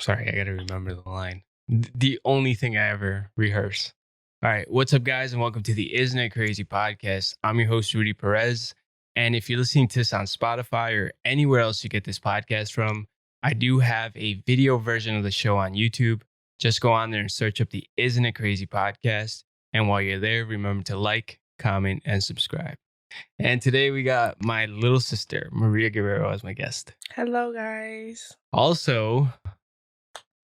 Sorry, I gotta remember the line. The only thing I ever rehearse. All right, what's up, guys, and welcome to the Isn't It Crazy podcast. I'm your host, Rudy Perez. And if you're listening to this on Spotify or anywhere else you get this podcast from, I do have a video version of the show on YouTube. Just go on there and search up the Isn't It Crazy podcast. And while you're there, remember to like, comment, and subscribe. And today we got my little sister, Maria Guerrero, as my guest. Hello, guys. Also,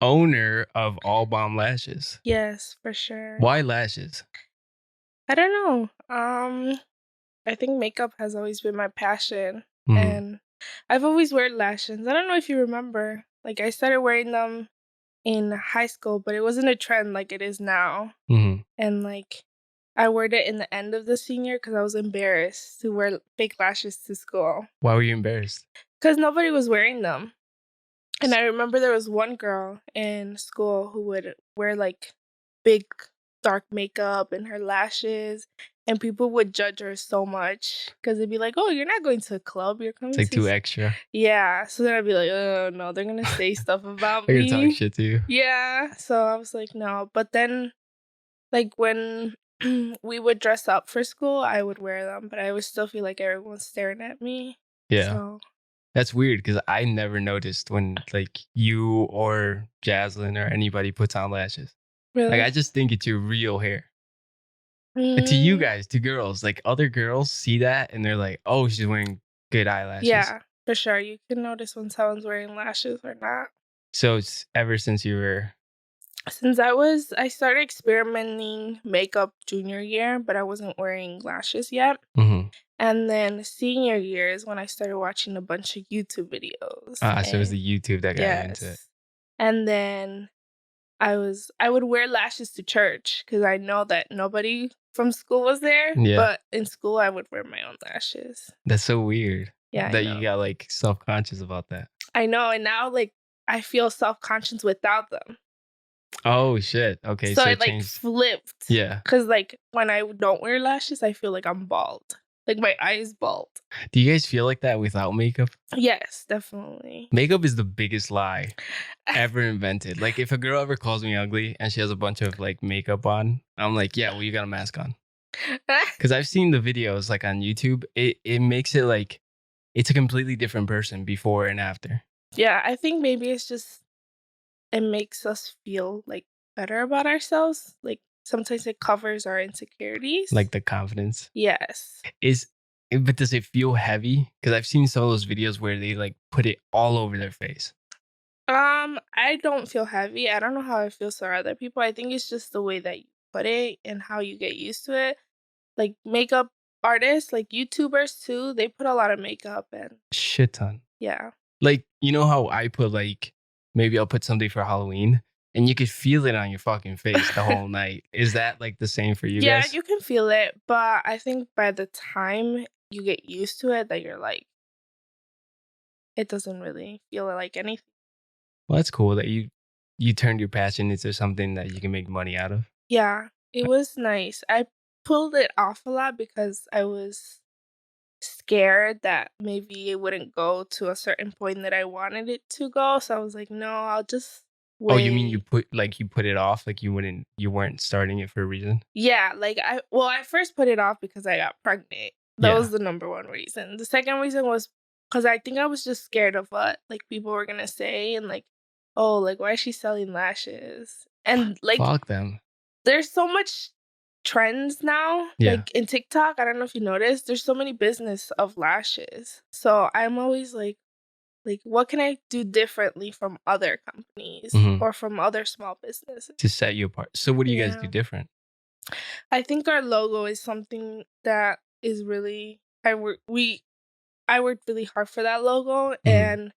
owner of ALL BOMB Lashes. Yes, for sure. Why lashes? I don't know. I think makeup has always been my passion, Mhm. and I've always worn lashes. I don't know if you remember. Like, I started wearing them in high school, but it wasn't a trend like it is now. Mhm. And like, I wore it in the end of the senior because I was embarrassed to wear fake lashes to school Why were you embarrassed? because nobody was wearing them. And I remember there was one girl in school who would wear like big dark makeup and her lashes, and people would judge her so much because they'd be like, "Oh, you're not going to a club, you're coming It's like to too extra. yeah." So then I'd be like, "Oh no, they're gonna say stuff about They're me." gonna talk shit to you. Yeah. So I was like, no. But then, like when we would dress up for school, I would wear them, but I would still feel like everyone was staring at me. Yeah. So That's weird because I never noticed when like you or Jaslyn or anybody puts on lashes. really, Like I just think it's your real hair. And to you Mm, guys, to girls, like other girls see that and they're like, oh, she's wearing good eyelashes. yeah, for sure. You can notice when someone's wearing lashes or not. So it's ever since you were Since I started experimenting makeup junior year, but I wasn't wearing lashes yet. Mhm. And then senior year is when I started watching a bunch of YouTube videos. So it was and- the YouTube that got you into it. yes. And then I would wear lashes to church because I know that nobody from school was there. Yeah. But in school, I would wear my own lashes. That's so weird. Yeah, I that know. you got like self-conscious about that. I know, and now like I feel self-conscious without them. Oh shit. Okay, So so it it like changed. flipped. Yeah. Because like when I don't wear lashes, I feel like I'm bald. Like my eyes bald. Do you guys feel like that without makeup? Yes, definitely. Makeup is the biggest lie ever invented. Like if a girl ever calls me ugly and she has a bunch of like makeup on, I'm like, yeah, well, you got a mask on. Because I've seen the videos like on YouTube. It makes it like it's a completely different person before and after. Yeah, I think maybe it's just it makes us feel like better about ourselves. Like sometimes it covers our insecurities. Like the confidence. yes. But does it feel heavy? Because I've seen some of those videos where they like put it all over their face. I don't feel heavy. I don't know how I feel for other people. I think it's just the way that you put it and how you get used to it. Like makeup artists, like YouTubers too, they put a lot of makeup and Shit ton. yeah. Like, you know how I put like, maybe I'll put something for Halloween and you could feel it on your fucking face the whole night. Is that like the same for you Yeah, guys? you can feel it, but I think by the time you get used to it, that you're like, it doesn't really feel like anything. Well, that's cool that you turned your passion into something that you can make money out of. Yeah, it was nice. I pulled it off a lot because I was scared that maybe it wouldn't go to a certain point that I wanted it to go. So I was like, no, I'll just wait. Oh, you mean you put it off? Like you weren't starting it for a reason? Yeah, like I first put it off because I got pregnant. That Yeah. was the number one reason. The second reason was because I think I was just scared of what like people were gonna say and like, oh, like why is she selling lashes? And like Fuck them. there's so much trends now. Yeah. Like in TikTok, I don't know if you noticed, there's so many business of lashes. So I'm always like what can I do differently from other companies Mhm. or from other small businesses? To set you apart. So what do you guys do Yeah. different? I think our logo is something that is really I worked really hard for that logo and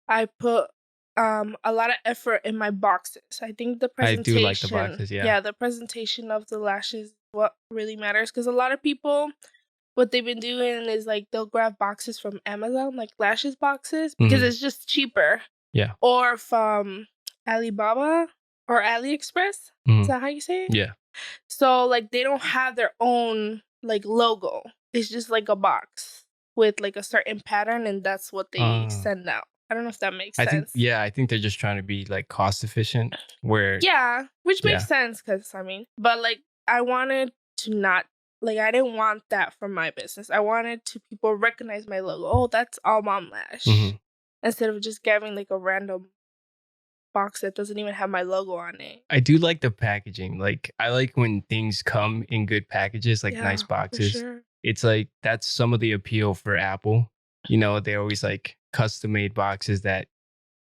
I put a lot of effort in my boxes. I think the I presentation do like the boxes, yeah. Yeah, the presentation of the lashes is what really matters because a lot of people what they've been doing is like they'll grab boxes from Amazon, like lashes boxes, because Mhm. it's just cheaper. Yeah. Or from Alibaba or AliExpress. Is Mhm. that how you say it? Yeah. So like they don't have their own like logo. It's just like a box with like a certain pattern and that's what they send out. I don't know if that makes I think, sense. yeah, I think they're just trying to be like cost efficient. Where, Yeah, which yeah, makes sense because I mean, but like I wanted to not like I didn't want that for my business. I wanted to people recognize my logo. Oh, that's All Bomb Lash, mhm. instead of just giving like a random box that doesn't even have my logo on it. I do like the packaging. Like, I like when things come in good packages, like nice Yeah, for boxes. sure. It's like that's some of the appeal for Apple. You know, they always like custom made boxes that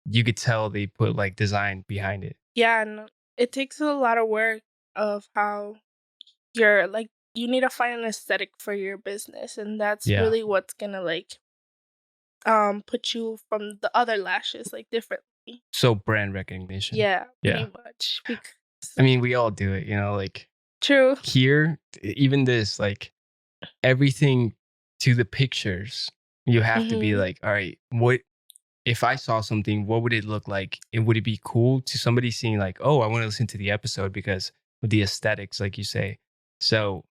you could tell they put like design behind it. Yeah, and it takes a lot of work of how you're like you need to find an aesthetic for your business, and that's Yeah. really what's gonna like put you from the other lashes like differently. So brand recognition. Yeah, pretty Yeah. much. Because I mean, we all do it, you know, like true. here, even this, like everything to the pictures, you have to be Mhm. like, all right, what if I saw something, what would it look like? And would it be cool to somebody seeing like, oh, I want to listen to the episode because of the aesthetics, like you say. So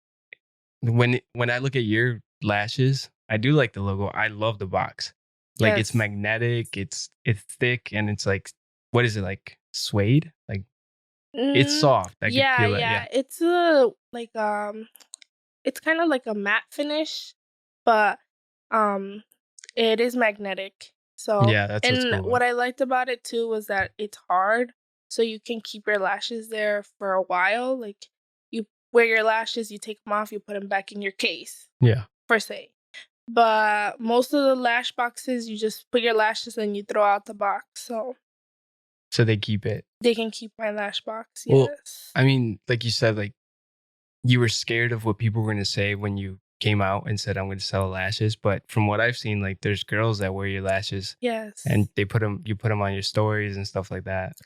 when I look at your lashes, I do like the logo. I love the box. Like it's Yes. magnetic, it's thick, and it's like what is it like suede? Like it's Mm, soft. I could yeah, feel that. Yeah. yeah. It's a like it's kind of like a matte finish, but um it is magnetic. So, Yeah, that's what's and cool about what it. I liked about it too was that it's hard, so you can keep your lashes there for a while. Like you wear your lashes, you take them off, you put them back in your case, Yeah. per se. But most of the lash boxes, you just put your lashes and you throw out the box. So So they keep it. they can keep my lash box. Well, Yes. I mean, like you said, like you were scared of what people were gonna say when you came out and said, I'm gonna sell lashes. But from what I've seen, like there's girls that wear your lashes Yes. and they put them, you put them on your stories and stuff like that.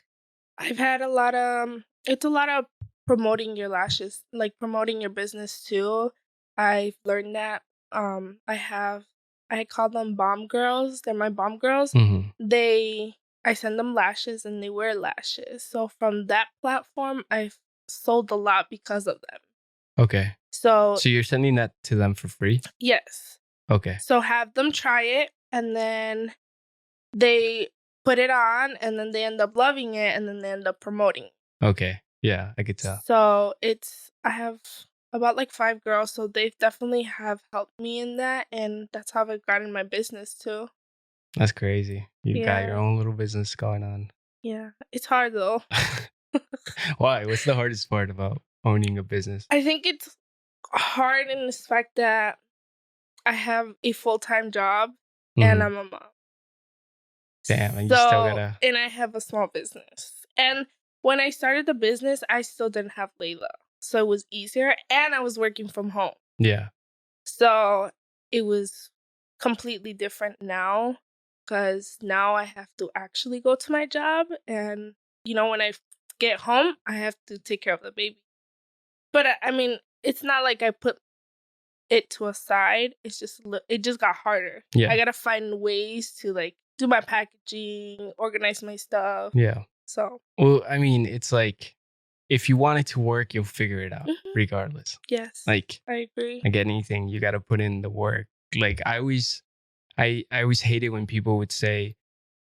I've had a lot of it's a lot of promoting your lashes, like promoting your business too. I've learned that. I have I call them bomb girls. They're my bomb girls. Hmm. They I send them lashes and they wear lashes. So from that platform, I've sold a lot because of them. Okay. So So you're sending that to them for free? yes. Okay. So have them try it and then they put it on and then they end up loving it and then they end up promoting it. Okay. Yeah, I could tell. So it's I have about like 5 girls, so they definitely have helped me in that, and that's how I've gotten my business too. That's crazy. You got your Yeah, own little business going on. yeah. It's hard though. Why? What's the hardest part about owning a business? I think it's hard in the fact that I have a full-time job and Hmm. I'm a mom. Damn, and you still So, gotta. and I have a small business. And when I started the business, I still didn't have Layla. So it was easier and I was working from home. Yeah. So it was completely different now because now I have to actually go to my job. And, when I get home, I have to take care of the baby. But I mean, it's not like I put it to a side. It's just, it just got harder. Yeah. I got to find ways to like do my packaging, organize my stuff. Yeah. So, Well, I mean, it's like if you want it to work, you'll figure it out mhm, regardless. yes, Like I agree. like anything, you gotta put in the work. Like I always hated when people would say,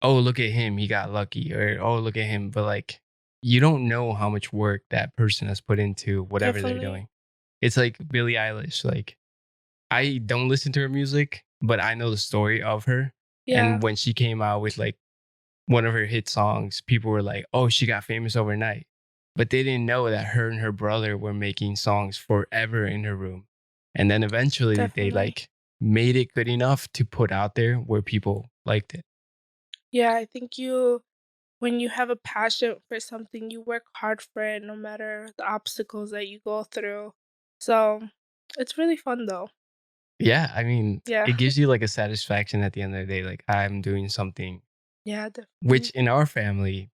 oh, look at him, he got lucky, or oh, look at him. But like you don't know how much work that person has put into whatever they're Definitely. doing. It's like Billie Eilish. Like I don't listen to her music, but I know the story of her. Yeah, And when she came out with like one of her hit songs, people were like, oh, she got famous overnight. But they didn't know that her and her brother were making songs forever in her room. And then eventually they definitely. like made it good enough to put out there where people liked it. Yeah, I think when you have a passion for something, you work hard for it no matter the obstacles that you go through. So it's really fun though. Yeah. I mean, Yeah. it gives you like a satisfaction at the end of the day. Like I'm doing something, Yeah, which definitely. in our family,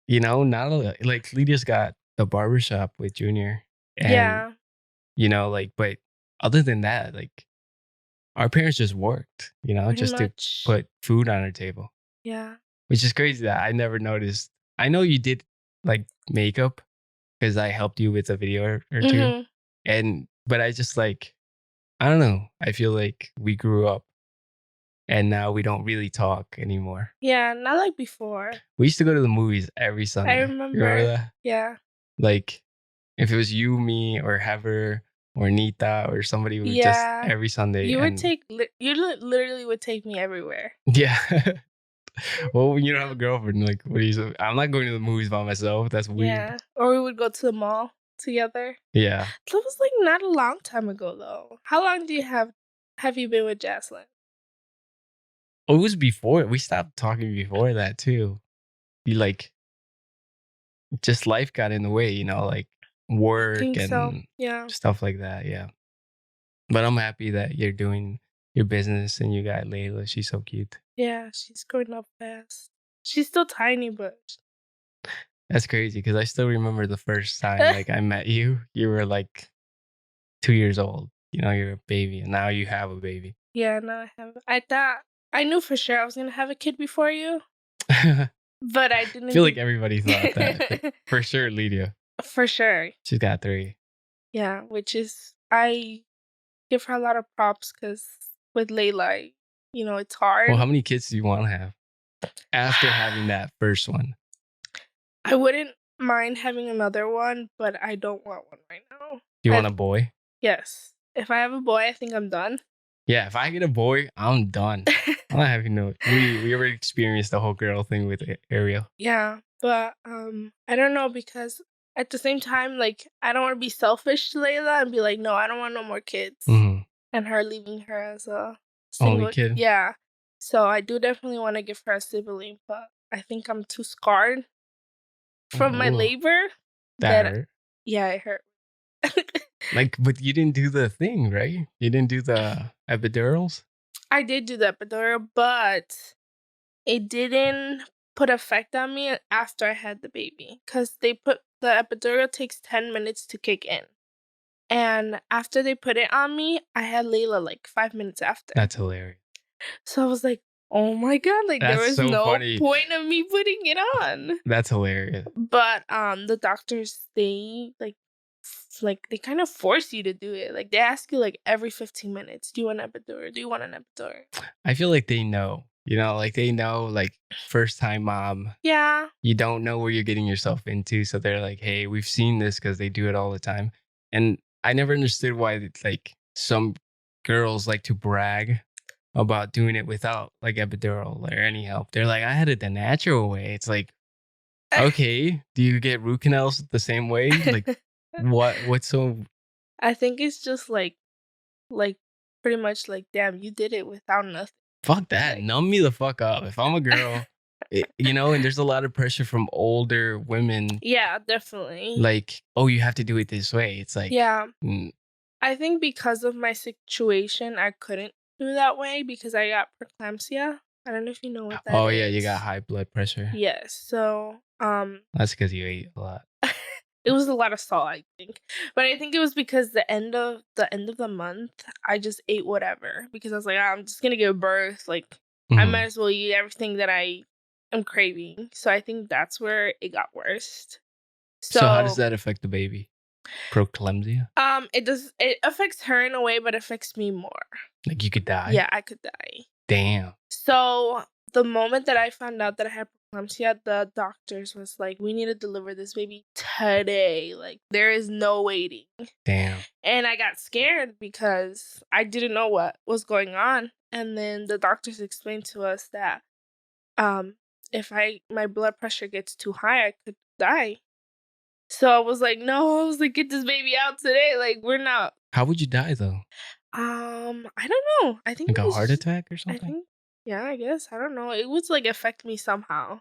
not a lot. Like Lydia's got the barbershop with Junior. And, Yeah, like, but other than that, like our parents just worked, pretty just to much. put food on our table, Yeah. which is crazy that I never noticed. I know you did like makeup because I helped you with a video or two. Mhm. But I just like, I don't know. I feel like we grew up And now we don't really talk anymore. Yeah, not like before. We used to go to the movies every Sunday. I You remember remember. that? Yeah. Like, if it was you, me, or Heather, or Nita, or somebody, we would just Yeah. every Sunday. You would and take literally would take me everywhere. yeah. Well, when you don't have a girlfriend, like, what do you say? I'm not going to the movies by myself. That's weird. Yeah. Or we would go to the mall together. Yeah. That was like not a long time ago though. How long do you have you been with Jaslyn? Oh, it was before. We stopped talking before that too. You like, just life got in the way, you know, like I work think so. and Yeah. stuff like that. Yeah. But I'm happy that you're doing your business and you got Layla. She's so cute. Yeah, she's growing up fast. She's still tiny, but That's crazy because I still remember the first time like I met you. You were like 2 years old. You know, you're a baby, and now you have a baby. yeah, no, I haven't. I thought I knew for sure I was gonna have a kid before you, I but I didn't. feel like everybody thought that. Like, for sure, Lydia. For sure. She's got 3. Yeah, which is I give her a lot of props because with Layla, you know, it's hard. Well, how many kids do you want to have after having that first one? I wouldn't mind having another one, but I don't want one right now. Do you want a boy? Yes. If I have a boy, I think I'm done. Yeah, if I get a boy, I'm done. I'm not having no. We already experienced the whole girl thing with Ariel. Yeah, but I don't know because at the same time, like I don't want to be selfish to Layla and be like, no, I don't want no more kids, Mm-hmm. and her leaving her as a single Only kid. Yeah, so I do definitely want to give her a sibling, but I think I'm too scarred from my Ooh, labor. that hurt. Yeah, it hurt. Like, but you didn't do the thing, right? You didn't do the epidurals? I did do the epidural, but it didn't put effect on me after I had the baby because the epidural takes 10 minutes to kick in. And after they put it on me, I had Layla like 5 minutes after. That's hilarious. So I was like, oh my God, like there That's was so no funny. point of me putting it on. That's hilarious. But the doctors, they they kind of force you to do it. Like they ask you like every 15 minutes, do you want an epidural? Do you want an epidural? I feel like they know, you know, like they know, like first time mom, Yeah. you don't know where you're getting yourself into. So they're like, hey, we've seen this because they do it all the time. And I never understood why like some girls like to brag about doing it without like epidural or any help. They're like, I had it the natural way. It's like, okay, do you get root canals the same way? Like, what's so? I think it's just like pretty much like, damn, you did it without nothing. Fuck that. Like- Numb me the fuck up. If I'm a girl, you know, and there's a lot of pressure from older women. Yeah, definitely. Like, oh, you have to do it this way. It's like, yeah. I think because of my situation, I couldn't do that way because I got preeclampsia. I don't know if you know what that is. Oh yeah, you got high blood pressure. Yes. So That's because you ate a lot. it was a lot of salt, I think. But I think it was because the end of the month, I just ate whatever because I was like, I'm just gonna give birth. Like I might as well eat everything that I am craving. So I think that's where it got worse. So how does that affect the baby? Preeclampsia? It affects her in a way, but affects me more. Like you could die? Yeah, I could die. Damn. So the moment that I found out that I had preeclampsia, the doctors was like, we need to deliver this baby today. Like there is no waiting. Damn. And I got scared because I didn't know what was going on. And then the doctors explained to us that if my blood pressure gets too high, I could die. So I was like, no, I was like, get this baby out today. Like we're not. How would you die though? I don't know. I think Like it a was heart just- attack or something? yeah, I guess. I don't know. It was like affect me somehow.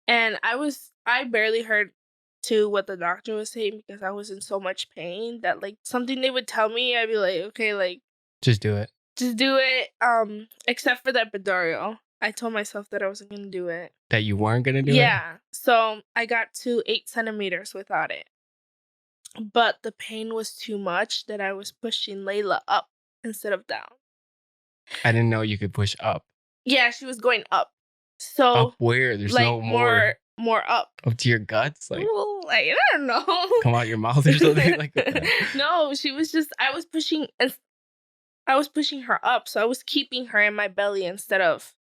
And I barely heard to what the doctor was saying because I was in so much pain that like something they would tell me, I'd be like, okay, like Just do it. just do it. Except for the epidural. I told myself that I wasn't gonna do it. That you weren't gonna do it? Yeah. So I got to 8 centimeters without it. But the pain was too much that I was pushing Layla up instead of down. I didn't know you could push up. Yeah, she was going up. So Up where? There's like no more more up. up to your guts? Like Well, like I don't know. come out your mouth or something like that? No, she was just I was pushing I was pushing her up, so I was keeping her in my belly instead of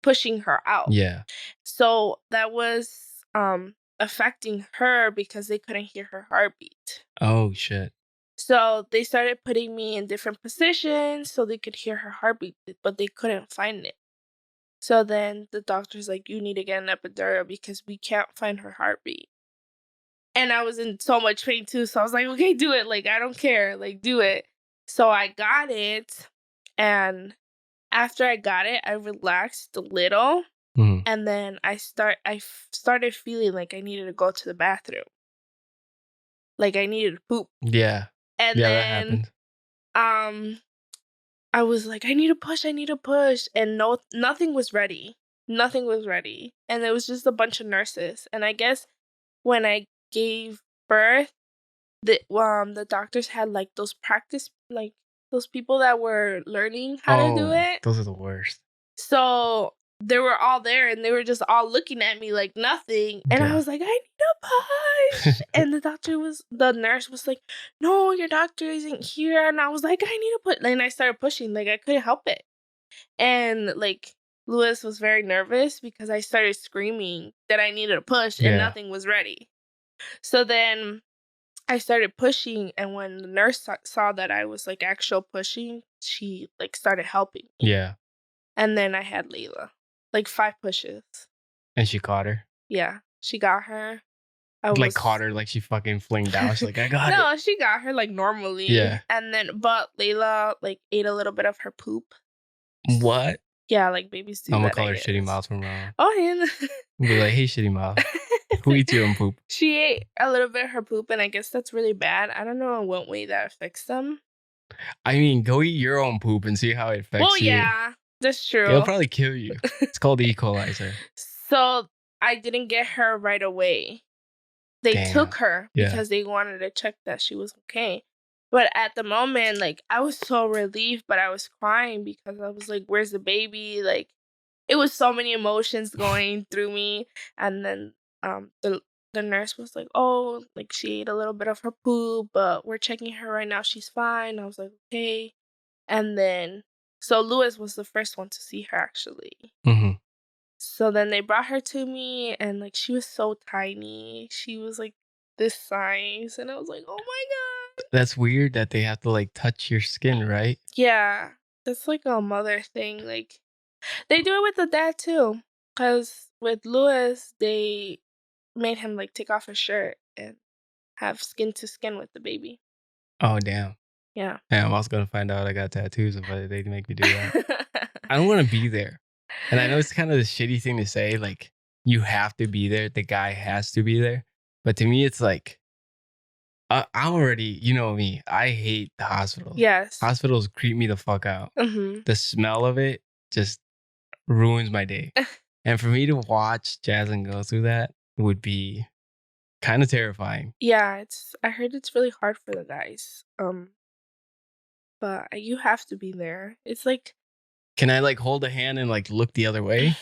pushing her out. Yeah. So that was affecting her because they couldn't hear her heartbeat. Oh shit. So they started putting me in different positions so they could hear her heartbeat, but they couldn't find it. So then the doctor's like, you need to get an epidural because we can't find her heartbeat. And I was in so much pain too. So I was like, okay, do it. Like, I don't care. Like, do it. So I got it. And after I got it, I relaxed a little. Mhm. And then I started feeling like I needed to go to the bathroom. Like I needed to poop. Yeah. And Yeah, that then happened. I was like, I need to push. And nothing was ready. Nothing was ready. And it was just a bunch of nurses. And I guess when I gave birth, the doctors had like those practice, like those people that were learning how to do it. Those are the worst. So they were all there and they were just all looking at me like nothing. And I Yeah. was like, I need to push. And the nurse was like, no, your doctor isn't here. And I was like, I need to push. And I started pushing. Like I couldn't help it. And like Lewis was very nervous because I started screaming that I needed to push and nothing was ready. So then I started pushing, and when the nurse saw that I was like actual pushing, she like started helping me. Yeah. And then I had Layla, like 5 pushes. And she caught her. Yeah, she got her. Caught her like she fucking flinged down. She's like, I got it. No, she got her like normally. Yeah. And then, but Layla like ate a little bit of her poop. What? Yeah, like babies do. I'm gonna call her Shitty Mouth from now on. Oh, yeah. Be like, hey, Shitty Mouth. Who eats your own poop? She ate a little bit of her poop, and I guess that's really bad. I don't know in what way that affects them. I mean, go eat your own poop and see how it affects you. Well, yeah, that's true. It'll probably kill you. It's called the equalizer. So I didn't get her right away. They took her because they wanted to check that she was okay. But at the moment, like, I was so relieved, but I was crying because I was like, where's the baby? Like, it was so many emotions going through me. And then the nurse was like, oh, like, she ate a little bit of her poop, but we're checking her right now. She's fine. I was like, okay. And then, so Lewis was the first one to see her, actually. Mm-hmm. So then they brought her to me, and, like, she was so tiny. She was, like, this size. And I was like, oh, my God. That's weird that they have to, like, touch your skin, right? Yeah. That's, like, a mother thing. Like, they do it with the dad, too. Because with Lewis, they made him, like, take off his shirt and have skin to skin with the baby. Oh, damn. Yeah. Yeah, I'm also going to find out I got tattoos if they make me do that. I don't want to be there. And I know it's kind of the shitty thing to say, like, you have to be there. The guy has to be there. But to me, it's like, I'm already, you know me, I hate the hospital. Yes. Hospitals creep me the fuck out. Mm-hmm. The smell of it just ruins my day. And for me to watch Jasmine go through that would be kind of terrifying. Yeah, I heard it's really hard for the guys. But you have to be there. It's like, can I like hold a hand and like look the other way?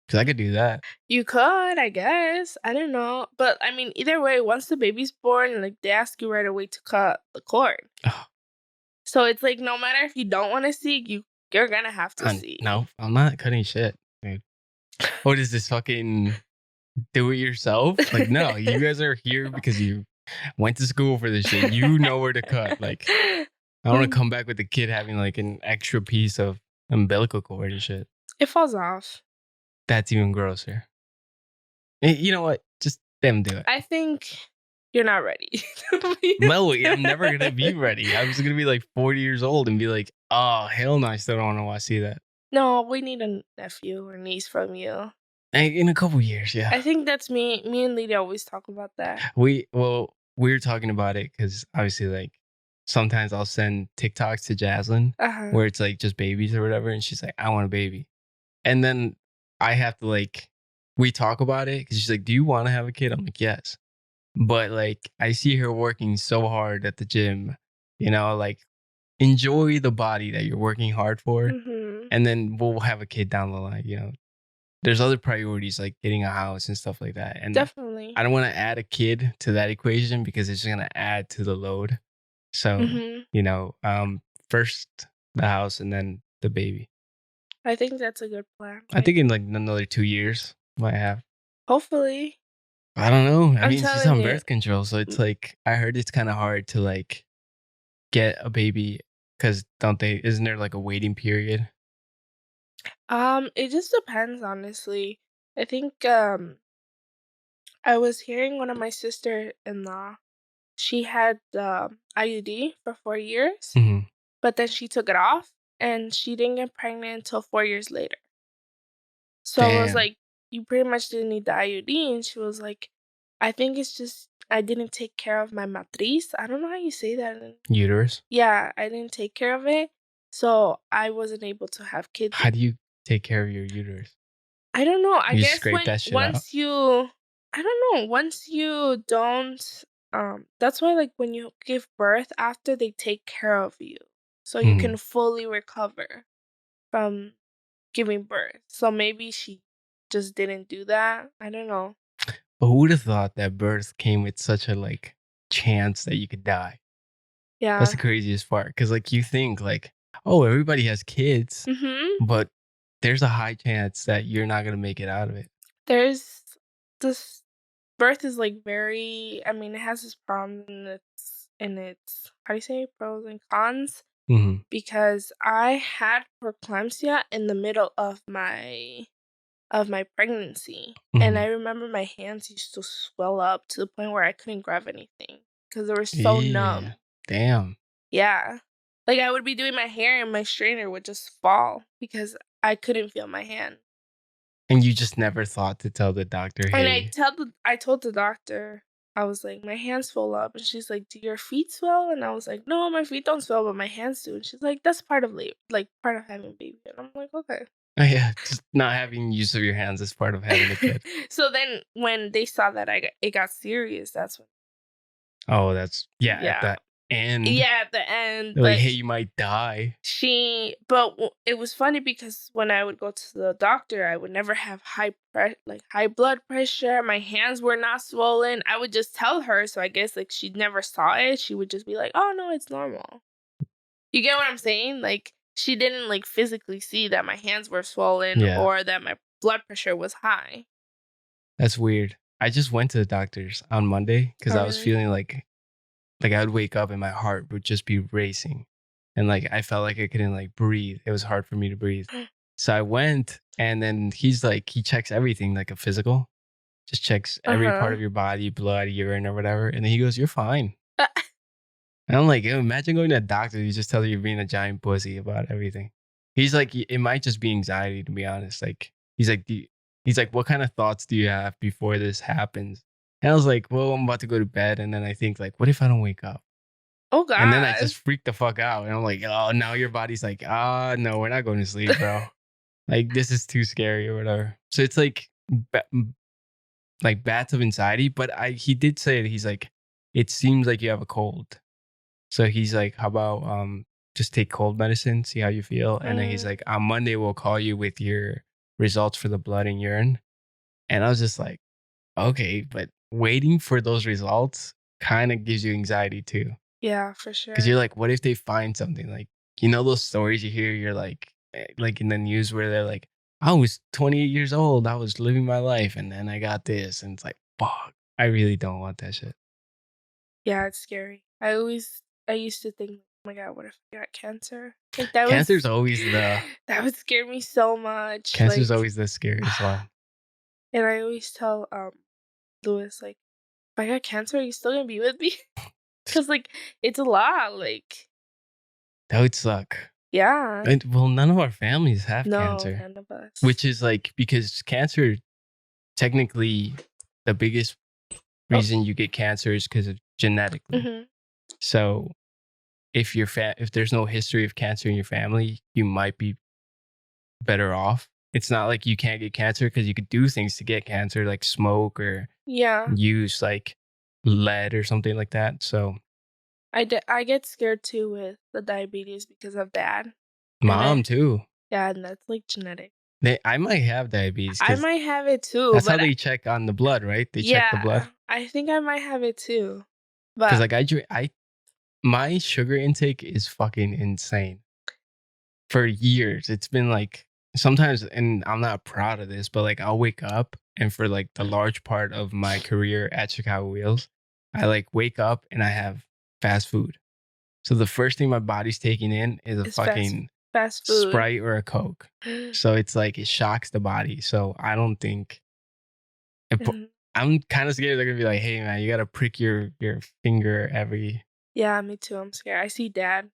Because I could do that. You could, I guess. I don't know. But I mean, either way, once the baby's born, like they ask you right away to cut the cord. Oh. So it's like no matter if you don't want to see, you're gonna have to see. No, I'm not cutting shit, dude. What is this fucking do it yourself? Like, no, you guys are here because you went to school for this shit. You know where to cut. Like, I don't want to come back with the kid having like an extra piece of umbilical cord and shit. It falls off. That's even grosser. You know what? Just them do it. I think you're not ready. No, I'm never going to be ready. I'm just going to be like 40 years old and be like, oh, hell no, I still don't want to see that. No, we need a nephew or niece from you. In a couple years, yeah. I think that's me. Me and Lydia always talk about that. We were talking about it because obviously, like, sometimes I'll send TikToks to Jaslyn where it's like just babies or whatever. And she's like, I want a baby. And then I have to like, we talk about it because she's like, do you want to have a kid? I'm like, yes. But like, I see her working so hard at the gym, you know, like enjoy the body that you're working hard for. Mm-hmm. And then we'll have a kid down the line, you know. There's other priorities like getting a house and stuff like that. And definitely, I don't want to add a kid to that equation because it's just going to add to the load. So, you know, first the house and then the baby. I think that's a good plan. I think in like another 2 years, might have. Hopefully. I don't know. I I'm mean, she's telling on you. birth control, so it's like I heard it's kind of hard to like get a baby because isn't there like a waiting period? It just depends, honestly. I think I was hearing one of my sister-in-law. She had the IUD for 4 years, hmm but then she took it off, and she didn't get pregnant until 4 years later. So I was Damn. like, "You pretty much didn't need the IUD," and she was like, "I think it's just I didn't take care of my matriz." I don't know how you say that. Uterus? Yeah, I didn't take care of it, so I wasn't able to have kids. How do you take care of your uterus? I don't know. I You guess scrape that shit out? I don't know, once you don't that's why like when you give birth after they take care of you so you Mhm. can fully recover from giving birth. So maybe she just didn't do that. I don't know. But who would have thought that birth came with such a like chance that you could die? That's Yeah. the craziest part. Because like you think like, oh, everybody has kids, Mhm. but there's a high chance that you're not gonna make it out of it. There's this birth is like very I mean it has its problems and its how do you say pros and cons. hmm Because I had preeclampsia in the middle of my pregnancy, and I hmm remember my hands used to swell up to the point where I couldn't grab anything because they were so Yeah. numb. Damn. Yeah. Like, I would be doing my hair and my straightener would just fall because I couldn't feel my hand. And you just never thought to tell the doctor, And hey, I told the doctor, I was like, "My hands swell up," and she's like, "Do your feet swell?" And I was like, "No, my feet don't swell, but my hands do." And she's like, "That's part of like part of having a baby." And I'm like, "Okay." oh, yeah, just not having use of your hands is part of having a kid. So then when they saw that it got serious, that's when Oh, that's yeah, at yeah. the end. Yeah, at the end, They're like, but hey, you might die. it was funny because when I would go to the doctor, I would never have high blood pressure. My hands were not swollen. I would just tell her, so I guess like she never saw it. She would just be like, "Oh no, it's normal." You get what I'm saying? Like she didn't like physically see that my hands were swollen Yeah, or that my blood pressure was high. that's weird. I just went to the doctor's on Monday because Oh I was really? feeling like I would wake up and my heart would just be racing. And like I felt like I couldn't like breathe. It was hard for me to breathe. So I went and then he's like, he checks everything like a physical, just checks every part Uh-huh. of your body, blood, urine, or whatever. And then he goes, you're fine. And I'm like, "Ew, imagine going to a doctor who just tells you you're being a giant pussy about everything. He's like, it might just be anxiety, to be honest. Like, he's like, what kind of thoughts do you have before this happens? And I was like, well, I'm about to go to bed. And then I think, like, what if I don't wake up? Oh And then I god. just freak the fuck out. And I'm like, oh, now your body's like, no, we're not going to sleep, bro. Like, this is too scary or whatever. So it's like, like bats of anxiety. But he did say that he's like, it seems like you have a cold. So he's like, how about just take cold medicine, see how you feel? And then he's Mm, like, on Monday we'll call you with your results for the blood and urine. And I was just like, okay, but waiting for those results kind of gives you anxiety too. yeah, for Cause sure. you're like, what if they find something? Like, those stories you hear, you're like in the news where they're like, I was 28 years old, I was living my life, and then I got this. And it's like, fuck, I really don't want that shit. Yeah, it's scary. I used to think, "Oh my god, what if I got cancer?" Like Cancer's always that would scare me so much. cancer's Like always the scariest one. and I always tell Louis like, "If I got cancer, are you still gonna be with me?" Cuz like it's a lot, like That would suck. yeah. And well, none of our families have No, cancer, none of us. which is like because cancer, technically, the biggest Oh, reason you get cancer is because of genetically. mhm. So if if there's no history of cancer in your family, you might be better off. It's not like you can't get cancer because you could do things to get cancer, like smoke or Yeah. use like lead or something like that. So I get scared too with the diabetes because of dad. And mom too. yeah, and that's like genetic. I might have diabetes I because might have it too, that's how but they check on the blood, right? They check the blood. yeah, I think I might have it too. Because But like I drink, my sugar intake is fucking insane. for years. It's been like sometimes, and I'm not proud of this, but like I'll wake up and for like the large part of my career at Chicago Wheels, I like wake up and I have fast food. So the first thing my body's taking in is a It's fast fucking fast food. Sprite or a Coke. So it's like it shocks the body. So I don't think And I'm kind of scared they're gonna be like, hey man, you gotta prick your finger every. yeah, me too. I'm scared. I see dad,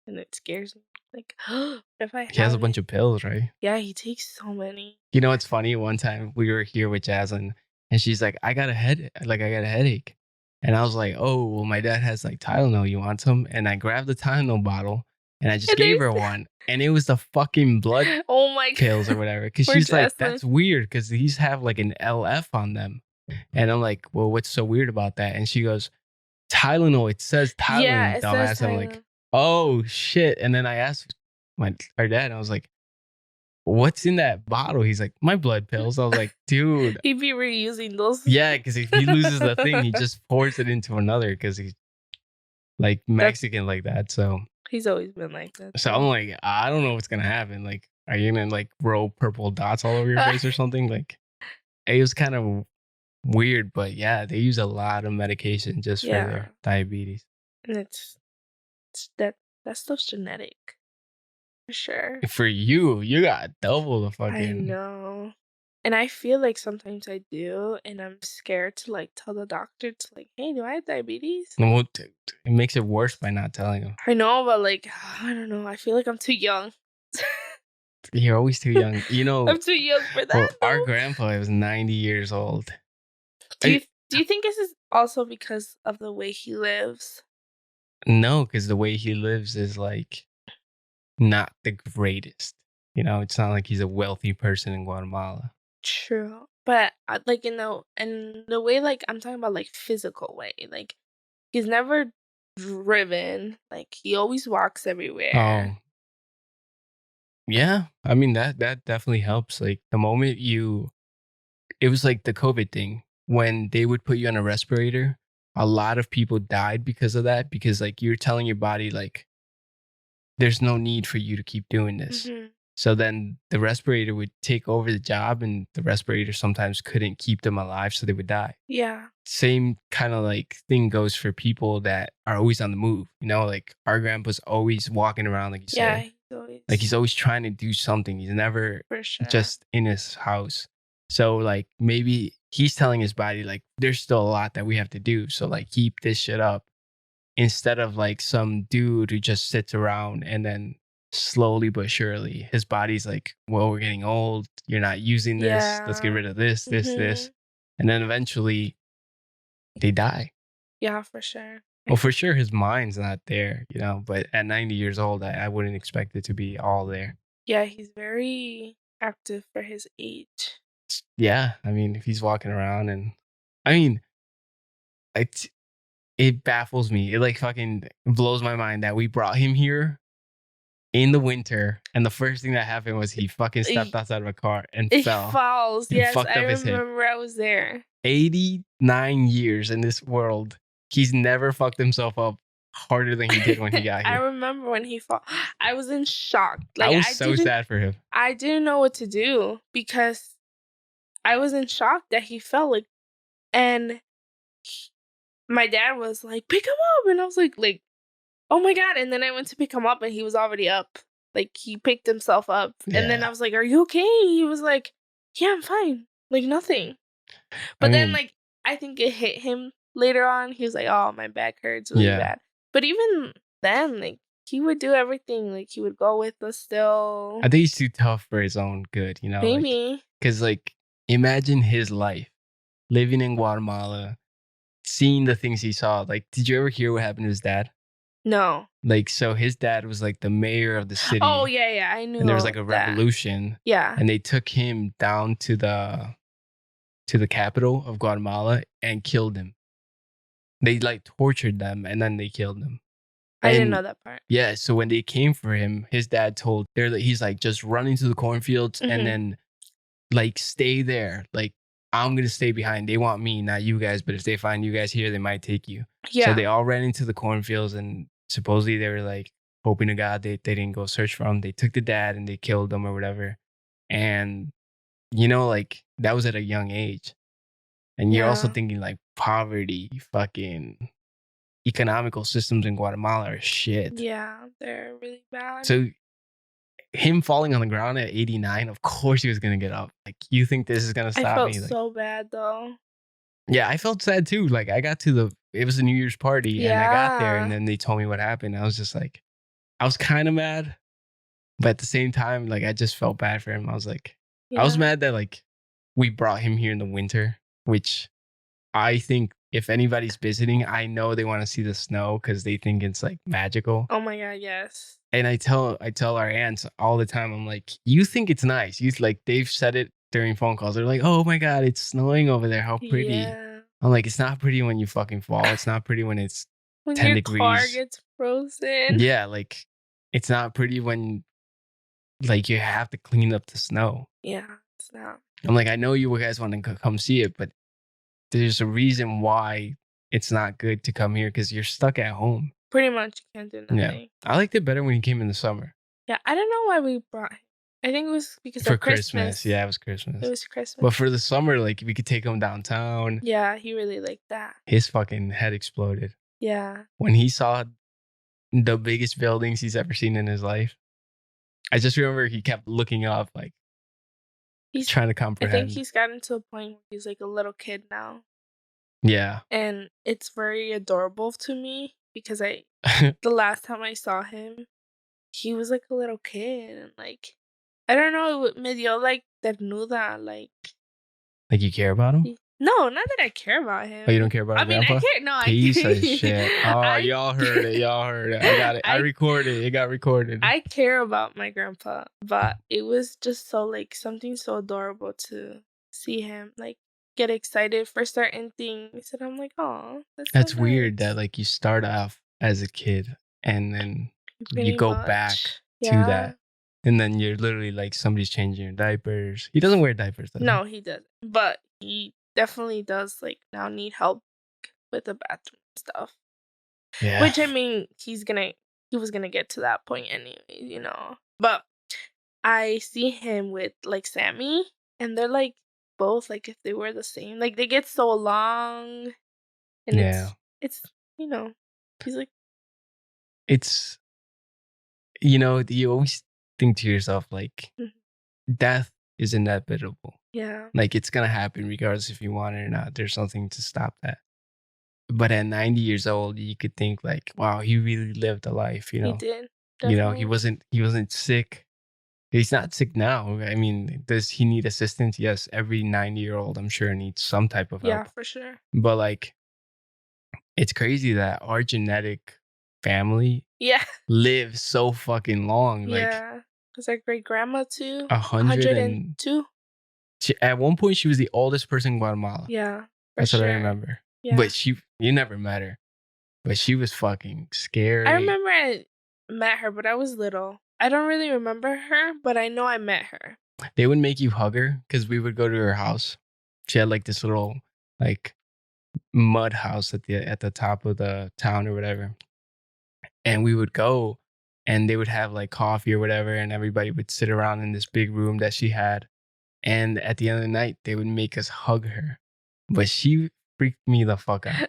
and it scares me. Like, what if I He has a have bunch it? of pills, right? Yeah, he takes so many. You know what's funny? One time we were here with Jaslyn and she's like, I got a headache. And I was like, oh, well, my dad has like Tylenol. You want some? And I grabbed the Tylenol bottle and I just And gave there's her one. And it was the fucking blood oh my pills or god, whatever. Cause poor she's like, Jaslyn. that's weird because these have like an LF on them. And I'm like, well, what's so weird about that? And she goes, Tylenol. It says Yeah, Tylenol, it says dumbass. I'm like, Tylenol. oh shit. And then I asked our dad, I was like, what's in that bottle? He's like, my blood pills. I was like, dude. He'd be reusing those. Yeah, because if he loses the thing, he just pours it into another because he's like That's Mexican like that. So he's always been like that. so I'm like, I don't know what's gonna happen. Like, are you gonna like roll purple dots all over your face or something? Like it was kind of weird, but yeah, they use a lot of medication just for Yeah, their diabetes. and it's that stuff's genetic for sure. For you got double the I fucking. know. And I feel like sometimes I do, and I'm scared to like tell the doctor to like, hey, do I have diabetes? Well, it makes it worse by not telling him. I know, but like, I don't know. I feel like I'm too young. You're always too young. You know, I'm too young for that. well, our Though. grandpa was 90 years old. Do you think this is also because of the way he lives? No, because the way he lives is like not the greatest. You know, it's not like he's a wealthy person in Guatemala. True, but like in the way like I'm talking about like physical way, like he's never driven. Like he always walks everywhere. Oh, yeah. I mean that definitely helps. Like the moment it was like the COVID thing when they would put you on a respirator. A lot of people died because of that because like you're telling your body like there's no need for you to keep doing this. Hmm. So then the respirator would take over the job and the respirator sometimes couldn't keep them alive. So they would die. Yeah, Same kind of like thing goes for people that are always on the move. You know, like our grandpa's always walking around, like you yeah, said. Like he's always trying to do something. He's never for sure. just in his house. So like maybe he's telling his body like there's still a lot that we have to do. So like keep this shit up instead of like some dude who just sits around and then slowly but surely his body's like, well, we're getting old. You're not using this. Let's get Yeah. rid of this, this, Hmm. this. And then eventually they die. Yeah, for sure. Well, for sure his mind's not there, you know, but at 90 years old, I wouldn't expect it to be all there. Yeah, he's very active for his age. Yeah. I mean, if he's walking around and I mean, it baffles me. It like fucking blows my mind that we brought him here in the winter, and the first thing that happened was he fucking stepped outside of a car and It fell falls. and Yes, fucked I up his hip. remember I was there. 89 years in this world, he's never fucked himself up harder than he did when he got I here. remember when he fall. I was in shock. Like I was so sad for him. I didn't know what to do because I was in shock that he fell. Like, and my dad was like, "Pick him up," and I was like, "Oh my god!" And then I went to pick him up, and he was already up. Like he picked himself up, and then I Yeah. was like, "Are you okay?" He was like, "Yeah, I'm fine. Like nothing." But then, mean, like, I think it hit him later on. He was like, "Oh, my back hurts really Yeah. bad." But even then, like, he would do everything. Like, he would go with us still. I think he's too tough for his own good, you know? Maybe. Because, like, imagine his life living in Guatemala, seeing the things he saw. Like, did you ever hear what happened to his dad? No. Like, so his dad was like the mayor of the city. Oh, yeah, I knew. And there was like a all that. revolution. Yeah. And they took him down to the capital of Guatemala and killed him. They like tortured them and then they killed him. I didn't And know that part. yeah, so when they came for him, his dad he's like just running to the cornfields Mhm. and then like stay there. Like I'm gonna stay behind. They want me, not you guys. But if they find you guys here, they might take you. Yeah. So they all ran into the cornfields and supposedly they were like hoping to God they didn't go search for him. They took the dad and they killed him or whatever. And, like that was at a young age. And you're also Yeah. thinking like poverty, fucking economical systems in Guatemala are shit. Yeah, they're really bad. So him falling on the ground at 89, of course he was going to get up. Like, you think this is going to I stop felt me? Like, so bad though. yeah, I felt sad too. Like, I got to it was a New Year's party and I got there and Yeah. then they told me what happened. I was just like, I was kind of mad, but at the same time, like, I just felt bad for him. I was like, I was Yeah. mad that like we brought him here in the winter, which I think if anybody's visiting, I know they want to see the snow because they think it's like magical. Oh my God, yes. And I tell our aunts all the time, I'm like, you think it's nice. You like they've said it during phone calls. They're like, oh my God, it's snowing over there. How pretty. Yeah. I'm like, it's not pretty when you fucking fall. It's not pretty when it's When 10 your car degrees. gets frozen. Yeah, like it's not pretty when like you have to clean up the snow. Yeah, it's not. I'm like, I know you guys want to come see it, but there's a reason why it's not good to come here because you're stuck at home. Pretty much you can't do nothing. Yeah. I liked it better when he came in the summer. Yeah, I don't know why we brought him. I think it was because For of Christmas. Yeah, it was Christmas. It was Christmas. But for the summer, like we could take him downtown. Yeah, he really liked that. His fucking head exploded Yeah. when he saw the biggest buildings he's ever seen in his life. I just remember he kept looking up, like He's trying to I comprehend. think he's gotten to a point where he's like a little kid now. Yeah. And it's very adorable to me because the last time I saw him, he was like a little kid and like I don't know, it me dio like ternura, like Like you care about him? no, not that I care about him. Oh, you don't care about I his mean, grandpa? I care. No, Piece I of shit. Oh, y'all heard it. Y'all heard it. I got it. I recorded. It got recorded. I care about my grandpa, but it was just so like something so adorable to see him like get excited for certain things, and I'm like, oh, that's so weird that like you start off as a kid and then you go back to that, and then you're literally like somebody's changing your diapers. He doesn't wear diapers, does No, he doesn't, but he definitely does like now need help with the bathroom stuff. Yeah. Which I mean, he was gonna get to that point anyway, But I see him with like Sammy, and they're like both like if they were the same, like they get so long, and it's he's like it's you always think to yourself like death is inevitable. Yeah. Like it's gonna happen regardless if you want it or not. There's nothing to stop that. But at 90 years old, you could think like, wow, he really lived a life, He did. He wasn't sick. He's not sick now. I mean, does he need assistance? Yes, every 90-year-old, I'm sure, needs some type of help. Yeah, for sure. But like, it's crazy that our genetic family lives so fucking long. Yeah, because our great grandma too, 102. At one point, she was the oldest person in Guatemala. Yeah, that's what I remember. Yeah. But you never met her. But she was fucking scary. I remember I met her, but I was little. I don't really remember her, but I know I met her. They would make you hug her because we would go to her house. She had like this little like mud house at the top of the town or whatever. And we would go and they would have like coffee or whatever, and everybody would sit around in this big room that she had. And at the end of the night, they would make us hug her. But she freaked me the fuck out.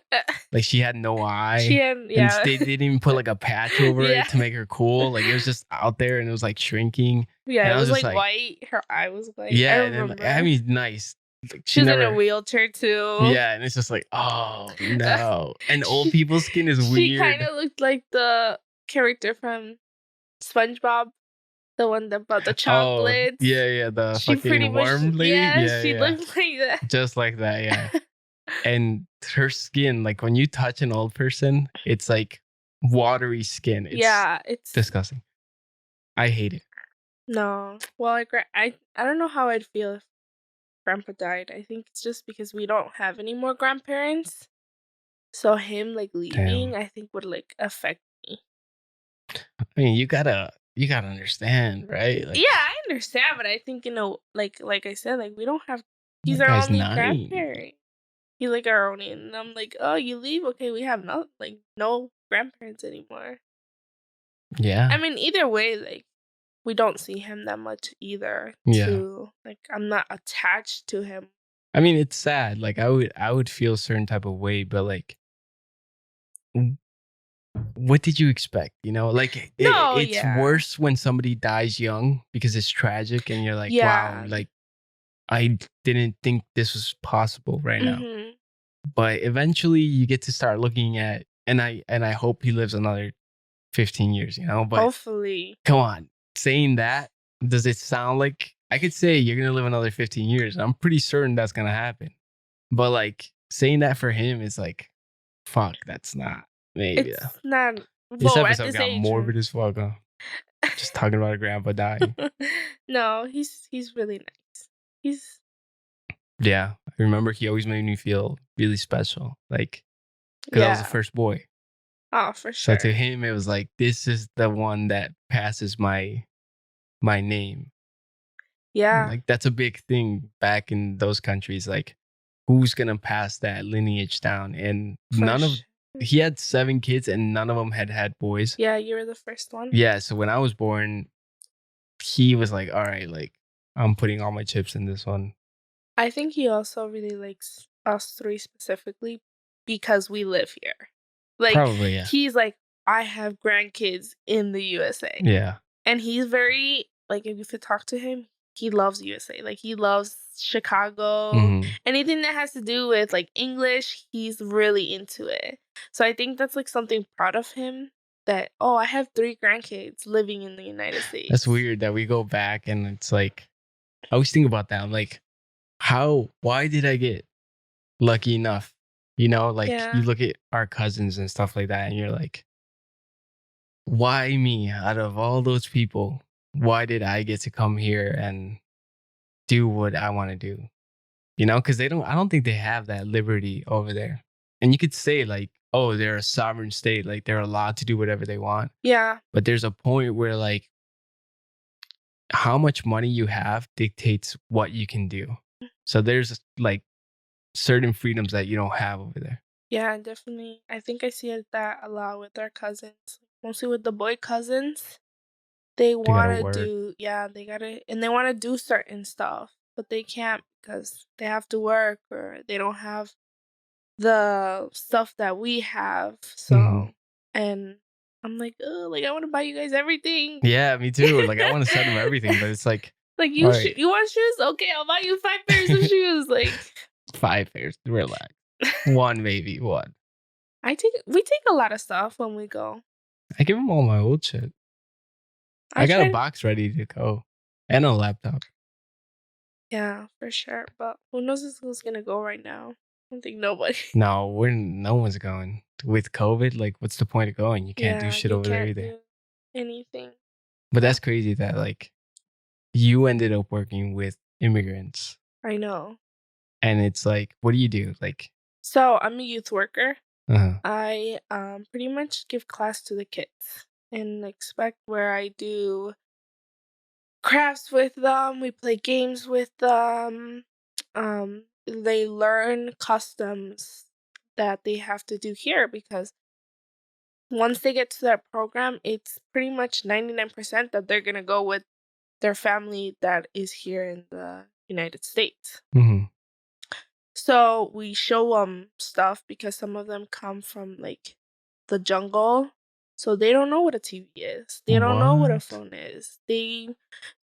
Like she had no eye. And they didn't even put like a patch over it to make her cool. Like it was just out there and it was like shrinking. Yeah, and it was like white. Her eye was white. Yeah, I mean, nice. Like, she was in a wheelchair too. Yeah, and it's just like, oh no. And old people's skin is weird. She kind of looked like the character from SpongeBob. The one that bought the chocolates. Oh, yeah, the fucking worm lady. Yeah, she looked like that. Just like that, yeah. And her skin, like when you touch an old person, it's like watery skin. It's disgusting. I hate it. No. Well, I don't know how I'd feel if grandpa died. I think it's just because we don't have any more grandparents. So him like leaving, I think would like affect me. I mean, you gotta understand, right? Like, yeah, I understand, but I think like I said, like we don't have. He's our only grandparent. He's like our only, and I'm like, oh, you leave? Okay, we have no grandparents anymore. Yeah. I mean, either way, like, we don't see him that much either. Yeah. Like, I'm not attached to him. I mean, it's sad. Like I would feel a certain type of way, but like w- what did you expect? You know, like No, it's yeah. worse when somebody dies young because it's tragic and you're like, wow, Yeah. like I didn't think this was possible right now. Mhm. But eventually you get to start looking at and I hope he lives another 15 years, you know, but Hopefully. come on, saying that, does it sound like I could say you're gonna live another 15 years? I'm pretty certain that's gonna happen. But like saying that for him is like, fuck, that's not maybe. It's not This well, at episode this got age. morbid as fuck, huh? Just talking about a grandpa dying. No, he's really nice. He's Yeah. I remember he always made me feel really special. Like, because I was the yeah. first boy. Oh, for So to sure. him, it was like, this is the one that passes my name. Yeah, Like that's a big thing back in those countries. Like, who's gonna pass that lineage down? And for none of sure. he had 7 kids, and none of them had boys. Yeah, you were the first one. Yeah. So when I was born, he was like, "All right, like I'm putting all my chips in this one." I think he also really likes us three specifically because we live here. Like, Probably, yeah, he's like, I have grandkids in the USA. yeah. And he's very like, if you could talk to him, he loves USA. Like, he loves Chicago. Hmm. Anything that has to do with like English, he's really into it. So I think that's like something proud of him that, oh, I have 3 grandkids living in the United That's States. weird that we go back and it's like I always think about that. I'm like, why did I get lucky enough? You know, like you Yeah. look at our cousins and stuff like that, and you're like, why me? Out of all those people, why did I get to come here and do what I want to do? You know, because I don't think they have that liberty over there. And you could say, like, oh, they're a sovereign state, like they're allowed to do whatever they want. Yeah. But there's a point where, like, how much money you have dictates what you can do. So there's like certain freedoms that you don't have over there. Yeah, definitely. I think I see that a lot with our cousins. Mostly with the boy cousins. They They gotta wanna work. do yeah, they gotta and they wanna do certain stuff, but they can't because they have to work or they don't have the stuff that we have, Hmm. so and I'm like, "Oh, like, I wanna buy you guys everything." Yeah, me too. Like I want to send them everything, but it's like, Like, all right, you want shoes? Okay, I'll buy you 5 pairs of shoes, like 5 pairs. Relax. One, maybe one. we take a lot of stuff when we go. I give them all my old shit. I I got a try box ready to go and a laptop. Yeah, for sure, but who knows who's gonna go right now? I don't think nobody. No one's going with COVID. Like, what's the point of going? You can't do Yeah, shit you over there can't either. do anything. But Yeah, that's crazy that like you ended up working with immigrants, I know. and it's like, what do you do? Like, So I'm a youth worker. uh I pretty much give class to the kids and expect where I do crafts with them, we play games with them. They learn customs that they have to do here because once they get to that program, it's pretty much 99% that they're gonna go with their family that is here in the United States. hmm So we show them stuff because some of them come from like the jungle. So they don't know what a TV is. They don't know what a what? phone is. They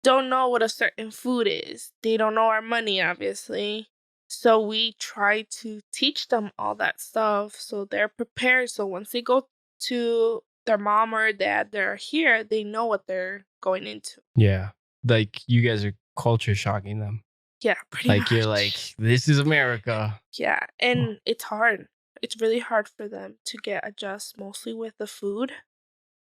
don't know what a certain food is. They don't know our money, obviously. So we try to teach them all that stuff so they're prepared. So once they go to their mom or dad, they're here, they know what they're going into. Yeah, like you guys are culture shocking them. Yeah, pretty Like you're like, much. this is America. Yeah, and it's hard. It's really hard for them to get adjust mostly with the food.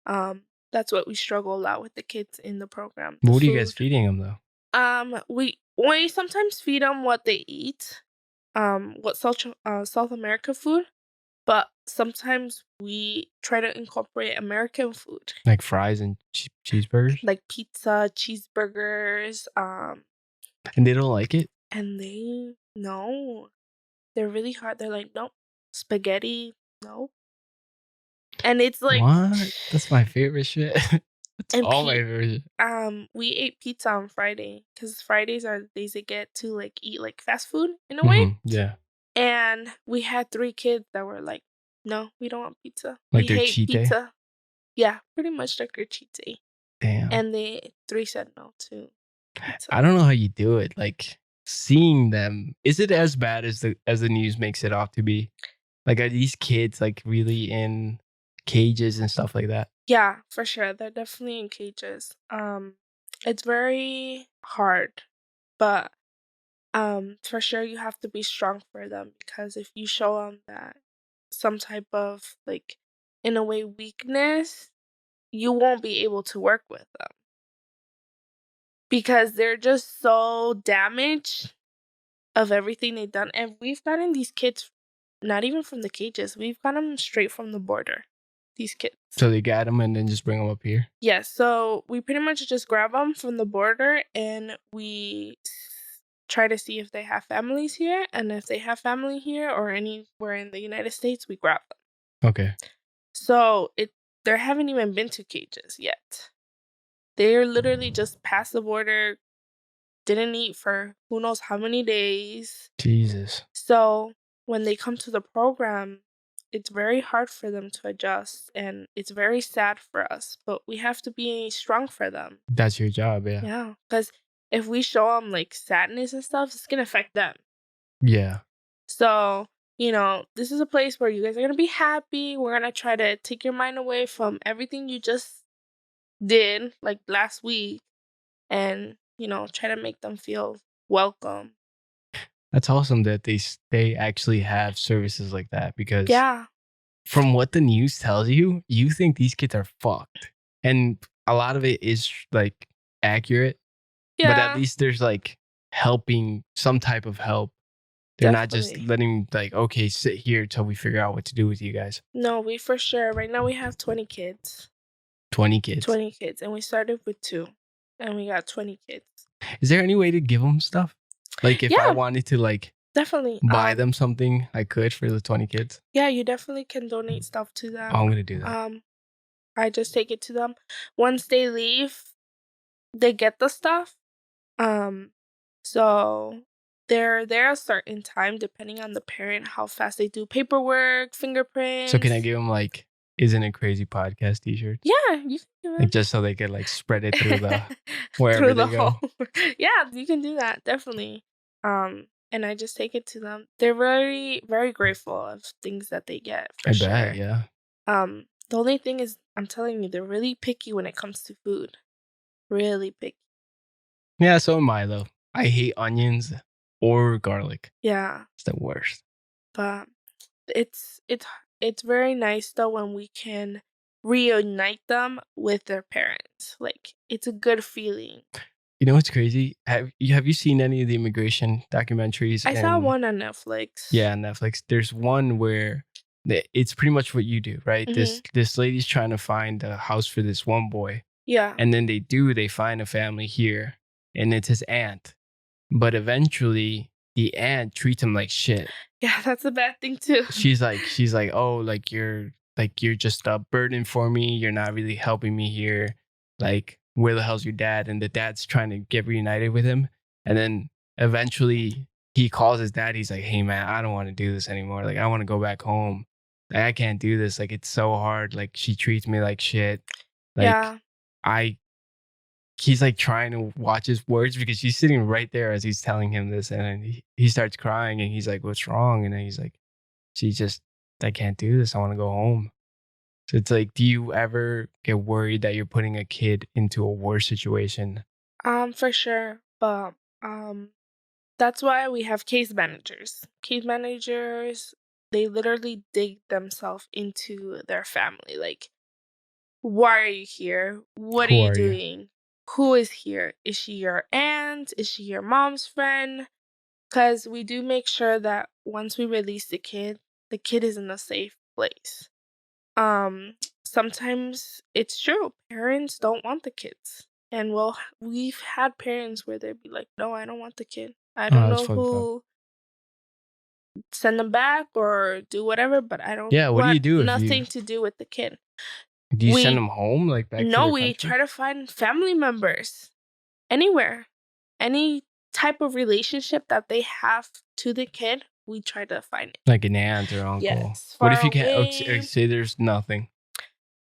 That's what we struggle a lot with the kids in the program, the What are you guys food. feeding them though? We sometimes feed them what they eat, what South America food, but sometimes we try to incorporate American food, Like fries and cheeseburgers, like pizza, cheeseburgers, and they don't like it. and they no, they're really hard. They're like, nope, spaghetti, no. And it's like What? That's my favorite shit. That's and all my favorite shit. we ate pizza on Friday because Fridays are the days they get to, like, eat, like, fast food in a way, Yeah. and we had 3 kids that were like, "No, we don't want pizza. Like We their hate cheat day? pizza." Yeah, pretty much like a cheat day, Damn. and they 3 said no to I pizza. don't know how you do it. Like seeing them, is it as bad as the news makes it out to be? Like are these kids like really in cages and stuff like that? Yeah, for sure, they're definitely in cages. It's very hard, but, for sure you have to be strong for them because if you show them that some type of, like, in a way, weakness, you won't be able to work with them because they're just so damaged of everything they've done, and we've gotten these kids not even from the cages, we've got them straight from the border, these kids. So they got them and then just bring them up here? Yes, so we pretty much just grab them from the border and we try to see if they have families here, and if they have family here or anywhere in the United States, we grab them. Okay. So they haven't even been to cages yet. They're literally just past the border, didn't eat for who knows how many days. Jesus. So when they come to the program, it's very hard for them to adjust and it's very sad for us, but we have to be strong for them. That's your job, yeah. Yeah, because if we show them like sadness and stuff, it's gonna affect them. Yeah. So, this is a place where you guys are gonna be happy. We're gonna try to take your mind away from everything you just did like last week and, try to make them feel welcome. That's awesome that they actually have services like that because Yeah. from what the news tells you, you think these kids are fucked. And a lot of it is like accurate, but at Yeah, least there's like helping some type of help. They're not just definitely. letting like, okay, sit here till we figure out what to do with you guys. No, we for sure. Right now we have 20 kids. 20 kids. 20 kids. And we started with 2. And we got 20 kids. Is there any way to give them stuff? Like if I Yeah, wanted to like definitely. buy them something, I could for the 20 kids. Yeah, you definitely can donate stuff to Oh, them. I'm gonna do that. I just take it to them. Once they leave, they get the stuff. Um, so they're there a certain time depending on the parent, how fast they do paperwork, So can I fingerprints. give them like "Isn't it crazy" podcast T-shirts? Yeah, you can do Like just so they could like spread it through the that. wherever Through they the go. whole Yeah, you can do that, definitely. And I just take it to them. They're very, very grateful of things that they get for I bet, sure. yeah. The only thing is, I'm telling you, they're really picky when it comes to food. Really picky. Yeah, so am I though. I hate onions or garlic. Yeah, It's the worst. but it's very nice though when we can reunite them with their parents. Like it's a good feeling. You know what's crazy? Have you seen any of the immigration documentaries? I saw And one on Netflix. yeah, on Netflix. There's one where it's pretty much what you do, right? Mhm. This lady's trying to find a house for this one boy, Yeah. and then they find a family here, and it's his aunt. But eventually, the aunt treats him like shit. Yeah, that's a bad thing too. She's like, oh, like you're just a burden for me. You're not really helping me here. Like, where the hell's your dad? And the dad's trying to get reunited with him. And then eventually he calls his dad. He's like, hey man, I don't want to do this anymore. Like, I want to go back home. Like, I can't do this. Like, it's so hard. Like, she treats me like shit. Like, Yeah. I he's like trying to watch his words because she's sitting right there as he's telling him this. And then he starts crying and he's like, what's wrong? And then he's like, she just, I can't do this. I want to go home. So it's like, do you ever get worried that you're putting a kid into a worse situation? For sure. But that's why we have case managers. Case managers, they literally dig themselves into their family. Like, why are you here? What are Who you are you? doing? Who is here? Is she your aunt? Is she your mom's friend? Because we do make sure that once we release the kid is in a safe place. Sometimes it's true. Parents don't want the kids. And we've had parents where they'd be like, no, I don't want the kid. I Oh, don't that's know fucked up. send them back or do whatever, but I don't Yeah, what do you want do if you nothing to do with the kid. do you send We them home, like, back to No, their we country? try to find family members anywhere. Any type of relationship that they have to the kid, we try to find it. Like an aunt or uncle? Yes, What if far you can't away. say there's nothing?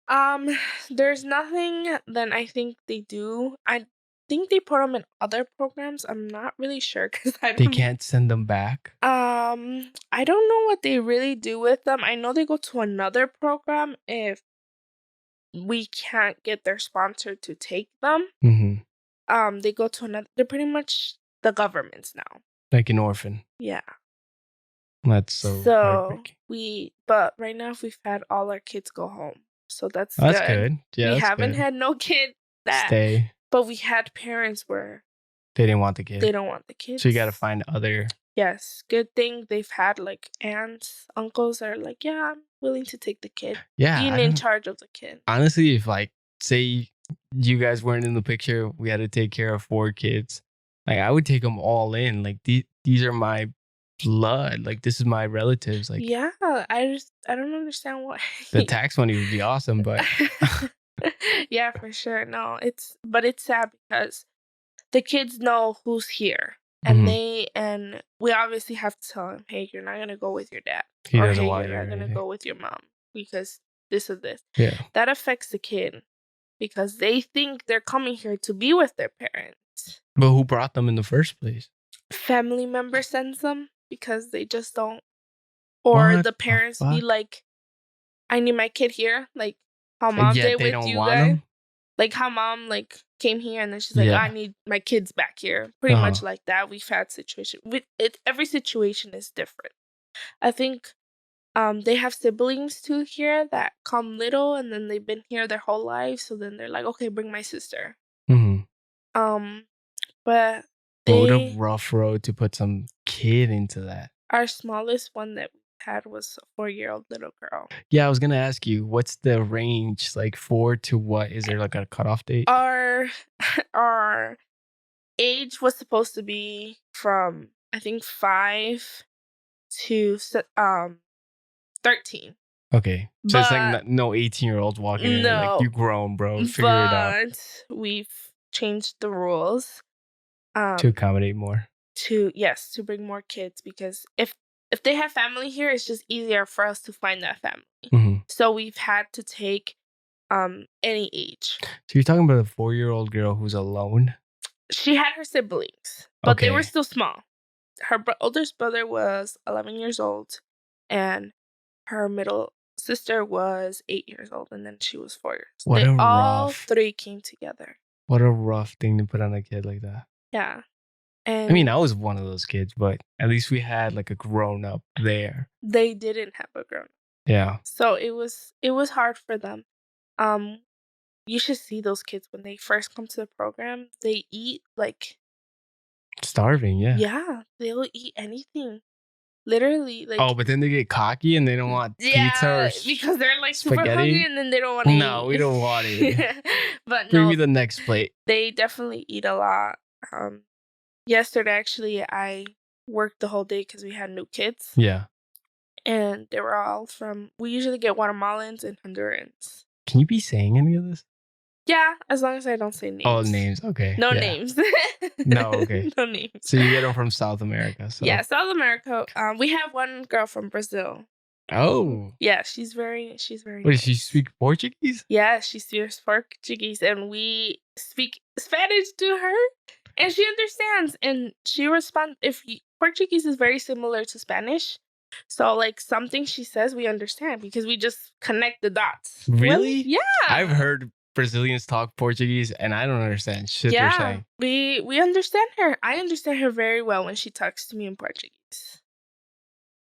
Um, there's nothing, then I think they do. I think they put them in other programs. I'm not really sure because I They don't. can't send them back? I don't know what they really do with them. I know they go to another program if we can't get their sponsor to take them. Mhm. They go to another. They're pretty much the government's now. Like an orphan. Yeah. That's so So heartbreaking. but right now we've had all our kids go home, so that's That's good. good. Yeah, We that's haven't good. had no kid that, Stay. but we had parents where They didn't want the kid. they don't want the kids. So you gotta find other. Yes, good thing they've had like aunts, uncles that are like, yeah, I'm willing to take the kid, Yeah, being I in don't charge of the kid. honestly, if, like, say you guys weren't in the picture, we had to take care of 4 kids, like, I would take them all in, like, these are my blood, like, this is my relatives, like, Yeah, I don't understand why. the tax money would be awesome, but Yeah, for sure. No, but it's sad because the kids know who's here, and Mhm. and we obviously have to tell them, hey, you're not gonna go with your dad, He or doesn't hey, want you're you or not gonna anything. go with your mom because this is this. Yeah. That affects the kid because they think they're coming here to be with their parents. But who brought them in the first place? Family member sends them because they just don't, or What the the parents be fuck? like, I need my kid here, like how And mom yet did they with don't you want guys. them? Like how mom like came here and then she's like, I Yeah. need my kids back here. Pretty much Uh-huh. like that. We've had situation with it. Every situation is different. I think they have siblings too here that come little and then they've been here their whole life. So then they're like, okay, bring my sister. Mhm. Um, but But what a they rough road to put some kid into that. our smallest one that we had was a 4-year-old little girl. Yeah, I was gonna ask you, what's the range, like, 4 to what? Is there, like, a cutoff date? Our our age was supposed to be from I think 5 to 13. Okay. So it's like But no 18-year-olds walking in, like, no, "You grown, bro. Figure it out." but we've changed the rules To um accommodate more. to bring more kids because if they have family here, it's just easier for us to find that family. Mhm. So we've had to take any age. So you're talking about a 4-year-old girl who's alone? She had her siblings, but they were Okay. still small. Her oldest brother was 11 years old, and her middle sister was 8 years old, and then she was 4 years. What They a all rough 3 came together. what a rough thing to put on a kid like that. Yeah, I mean, and I was one of those kids, but at least we had, like, a grown-up there. they didn't have a grown up. Yeah. So it was hard for them. Um, you should see those kids when they first come to the program. They eat like Starving, yeah. yeah, they'll eat anything. Literally, like Oh, but then they get cocky and they don't want pizza or yeah, because they're like super hungry spaghetti? and then they don't want to No, eat. we don't want it. But Bring no, me the next plate. they definitely eat a lot. Yesterday actually, I worked the whole day because we had new kids, Yeah. and they were all from. We usually get Guatemalans and Hondurans. Can you be saying any of this? Yeah, as long as I don't say names. Oh, names. Okay. No yeah. names. No, okay. No names. So you get them from South America. So. Yeah, South America. We have one girl from Brazil. Oh. Yeah, she's very What, does she nice. speak Portuguese? Yeah, she speaks Portuguese, and we speak Spanish to her, and she understands, and she responds. Portuguese is very similar to Spanish, so like something she says, we understand because we just connect the dots. Really? Yeah. I've heard Brazilians talk Portuguese and I don't understand shit they're Yeah, saying. we understand her. I understand her very well when she talks to me in Portuguese.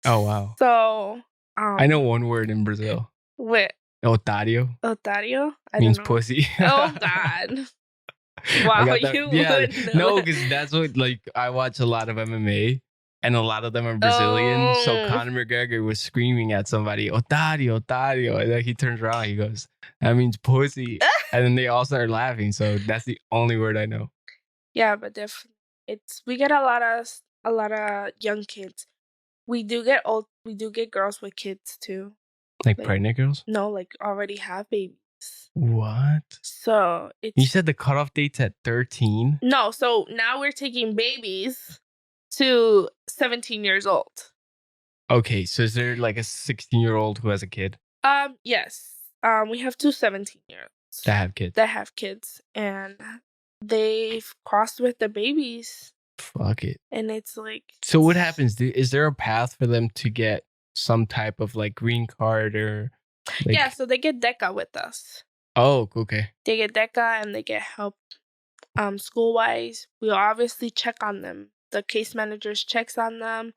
Oh, wow. So, I know one word in Brazil. what Otario. Otario? I Means don't know. pussy. Oh God! I Wow, got that- you yeah, would know no, that. because that's what, like, I watch a lot of MMA and a lot of them are Brazilian. So Oh. Conor McGregor was screaming at somebody, Otario, Otario. And then he turns around, he goes, that means pussy. And then they all start laughing. So that's the only word I know. Yeah, but we get a lot of young kids. We do get girls with kids too. Like Like, pregnant girls? no, like already have babies. What? So You it's said the cutoff date's at 13? no. So now we're taking babies to 17 years old. Okay, so is there like a 16-year-old who has a kid Yes. We have two 17-year-olds that have kids? that have kids, and they've crossed with the babies, Fuck it. and it's like. So what happens? Is there a path for them to get some type of like green card or like? Yeah, so they get DECA with us. Oh, okay. They get DECA and they get help school-wise. We obviously check on them. The case managers checks on them.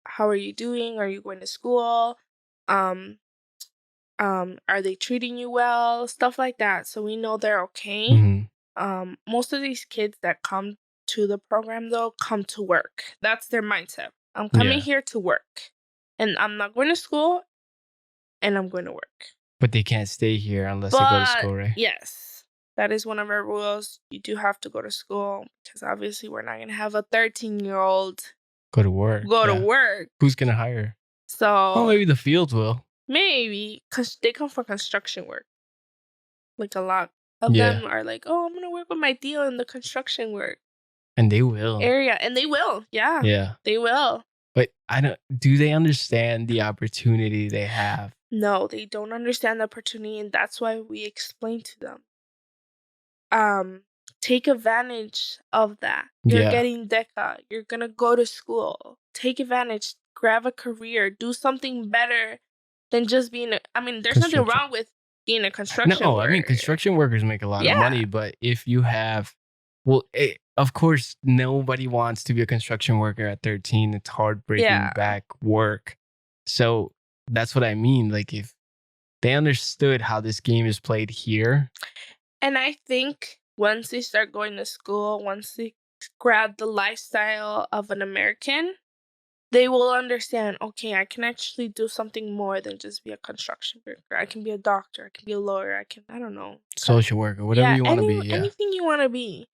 How are you doing? Are you going to school? Are they treating you well? Stuff like that. So we know they're okay. Mhm. Most of these kids that come to the program though come to work. That's their mindset. I'm coming Yeah. here to work. And I'm not going to school, and I'm going to work. But they can't stay here unless they go to school, right? Yes, that is one of our rules. You do have to go to school because obviously we're not going to have a 13-year-old Go to work. go to yeah. work. Who's gonna hire? So Oh, maybe the fields will. maybe because they come for construction work. Like a lot of Yeah. them are like, oh, I'm going to work with my deal in the construction work And they will. area. And they will. Yeah, Yeah. they will. But do they understand the opportunity they have? No, they don't understand the opportunity, and that's why we explain to them. Take advantage of that. You're Yeah. getting DECA. You're gonna go to school. Take advantage. Grab a career. Do something better than just being I mean, there's nothing Construction. wrong with being a construction No, worker. I mean construction workers make a lot of Yeah. money, but if you have, of course, nobody wants to be a construction worker at 13. It's hard breaking Yeah. back work. So that's what I mean. Like if they understood how this game is played here, And I think once they start going to school, once they grab the lifestyle of an American, they will understand, okay, I can actually do something more than just be a construction worker. I can be a doctor. I can be a lawyer. I don't know. social worker, whatever you want to be. Yeah. Anything you want to be.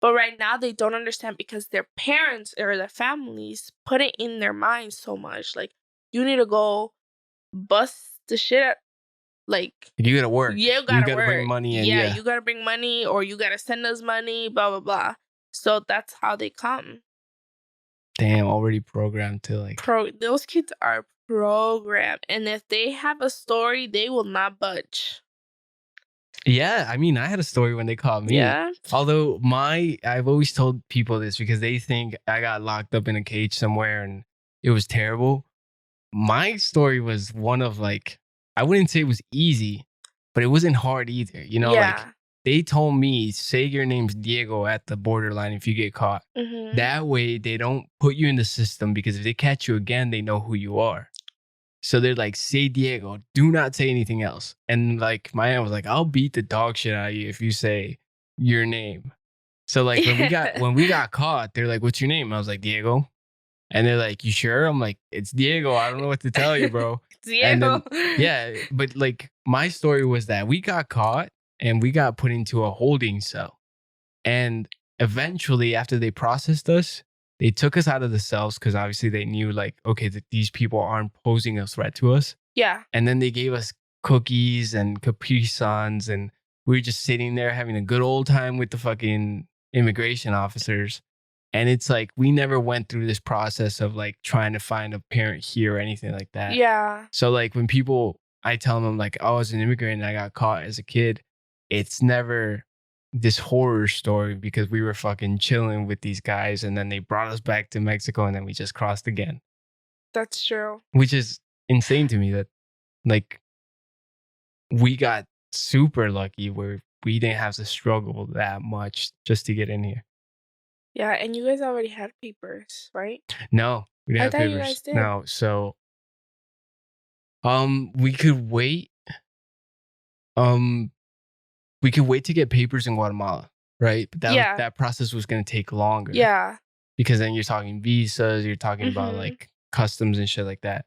But right now they don't understand because their parents or their families put it in their minds so much. Like, you need to go bust the shit out. Like, You gotta work. you gotta work. Bring money in. Yeah, you gotta bring money, or you gotta send us money, blah, blah, blah. So that's how they come. Damn, already programmed to like. Those kids are programmed. And if they have a story, they will not budge. Yeah, I mean, I had a story when they caught me. Yeah. Although I've always told people this because they think I got locked up in a cage somewhere and it was terrible. My story was one of like, I wouldn't say it was easy, but it wasn't hard either. You know, like they told me, say your name's Diego at the borderline if you get caught. Mhm. That way they don't put you in the system because if they catch you again, they know who you are. So they're like, say Diego, do not say anything else. And like my aunt was like, I'll beat the dog shit out of you if you say your name. So like when we got caught, they're like, what's your name? I was like, Diego. And they're like, you sure? I'm like, it's Diego. I don't know what to tell you, bro. Diego. And then, but like my story was that we got caught and we got put into a holding cell. And eventually after they processed us, they took us out of the cells because obviously they knew like, okay, that these people aren't posing a threat to us. Yeah. And then they gave us cookies and Capri Suns and we were just sitting there having a good old time with the fucking immigration officers. And it's like, we never went through this process of like trying to find a parent here or anything like that. Yeah. So like when I tell them like, oh, I was an immigrant and I got caught as a kid, it's never this horror story because we were fucking chilling with these guys and then they brought us back to Mexico and then we just crossed again. That's true. Which is insane to me that like we got super lucky where we didn't have to struggle that much just to get in here. Yeah, and you guys already had papers, right? No, we didn't have thought papers. you guys did. No, so we could wait. We could wait to get papers in Guatemala, right? But that process was going to take longer. Yeah. Because then you're talking visas, you're talking about like customs and shit like that.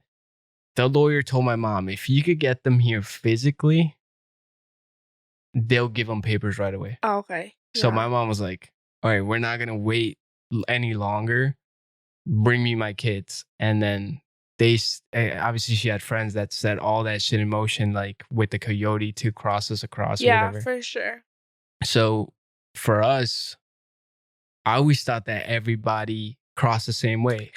The lawyer told my mom, if you could get them here physically, they'll give them papers right away. Oh, okay. So my mom was like, all right, we're not going to wait any longer. Bring me my kids. And then obviously she had friends that set all that shit in motion, like with the coyote to cross us across or Yeah, whatever. for sure. So for us, I always thought that everybody crossed the same way.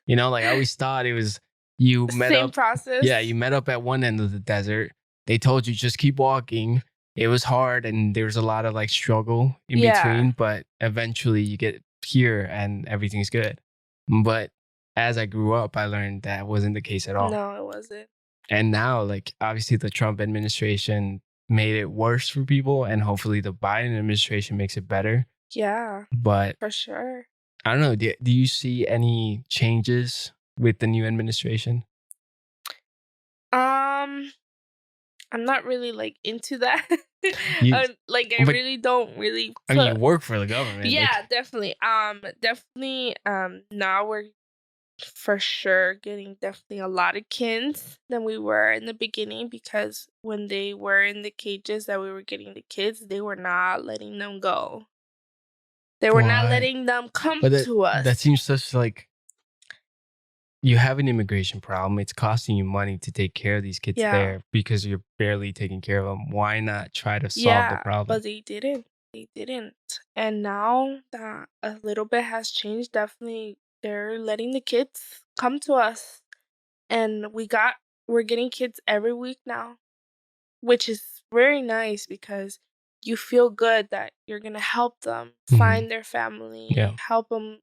You know, like I always thought it was you met Same up. Yeah, process. you met up at one end of the desert. They told you just keep walking. It was hard and there was a lot of like struggle in Yeah. between, but eventually you get here and everything's good. But as I grew up, I learned that wasn't the case at all. No, it wasn't. And now, like, obviously, the Trump administration made it worse for people, and hopefully, the Biden administration makes it better. Yeah, But for sure. I don't know. Do you see any changes with the new administration? I'm not really like into that. You, Like I but really don't really I mean, you put. work for the government. Yeah, Like, definitely. Definitely. Now we're for sure getting definitely a lot of kids than we were in the beginning, because when they were in the cages that we were getting the kids, they were not letting them go. They were not why? letting them come But to us. that seems such like you have an immigration problem. It's costing you money to take care of these kids Yeah. there because you're barely taking care of them. Why not try to solve the Yeah, problem? but they didn't. They didn't. And now that a little bit has changed, definitely they're letting the kids come to us. And we're getting kids every week now, which is very nice because you feel good that you're going to help them find their family, Yeah. help them,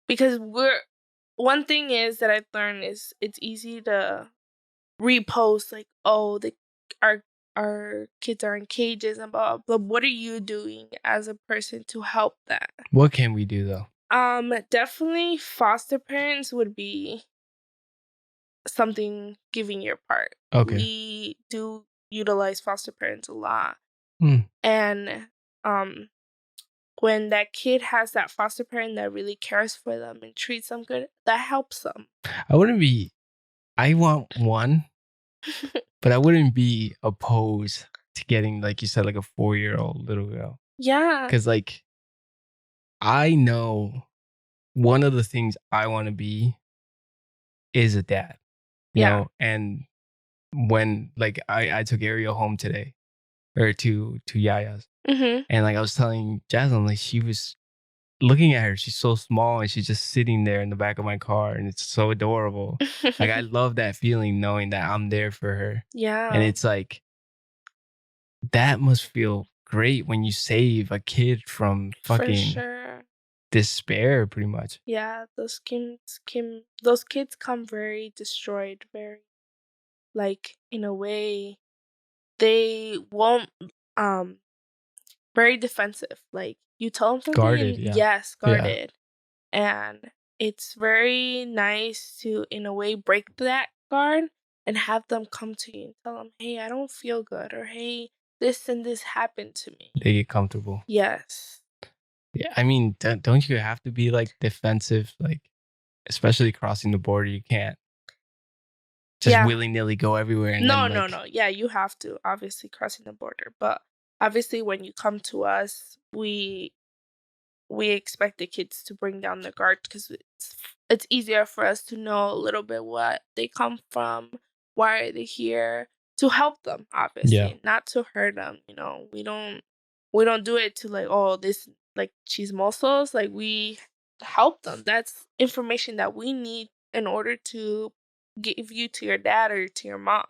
because one thing is that I've learned is it's easy to repost like, oh, our kids are in cages and blah blah. But what are you doing as a person to help that? What can we do though? Definitely foster parents would be something giving your part. Okay. We do utilize foster parents a lot. Mm. And when that kid has that foster parent that really cares for them and treats them good, that helps them. I want one, but I wouldn't be opposed to getting, like you said, like a 4-year-old little girl. Yeah. Because, like, I know one of the things I want to be is a dad, you know? And when, like, I took Ariel home today, or to Yaya's, Mm-hmm. and, like, I was telling Jasmine, like, she was looking at her, she's so small and she's just sitting there in the back of my car and it's so adorable. Like I love that feeling knowing that I'm there for her. Yeah. And it's like that must feel great when you save a kid from fucking for sure. despair pretty much. Yeah, those kids come very destroyed, very like in a way they won't very defensive. Like you tell them something Guarded, and yeah. yes, Yeah. guarded. And it's very nice to in a way break that guard and have them come to you and tell them, "Hey, I don't feel good," or "Hey, this and this happened to me." They get comfortable. Yes. Yeah, I mean, don't you have to be like defensive, like especially crossing the border? You can't just Yeah. willy-nilly go everywhere and No, then like no. Yeah, you have to obviously crossing the border, but obviously when you come to us, we expect the kids to bring down the guard because it's easier for us to know a little bit what they come from, why are they here, to help them, obviously, not to hurt them. We don't do it to like, oh, this like chismosos. Like we help them. That's information that we need in order to give you to your dad or to your mom.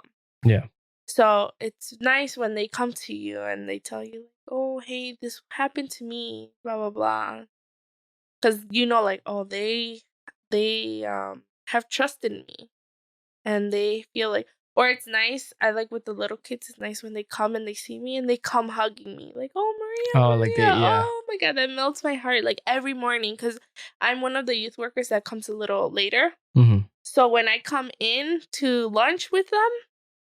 Yeah. So it's nice when they come to you and they tell you, like, oh, hey, this happened to me, blah, blah, blah. Because, like, oh, they have trust in me. And they feel like, or it's nice, I like with the little kids, it's nice when they come and they see me and they come hugging me. Like, oh, Maria, Oh, Maria. like they, yeah. Oh, my God, that melts my heart. Like, every morning, because I'm one of the youth workers that comes a little later. Mm-hmm. So when I come in to lunch with them,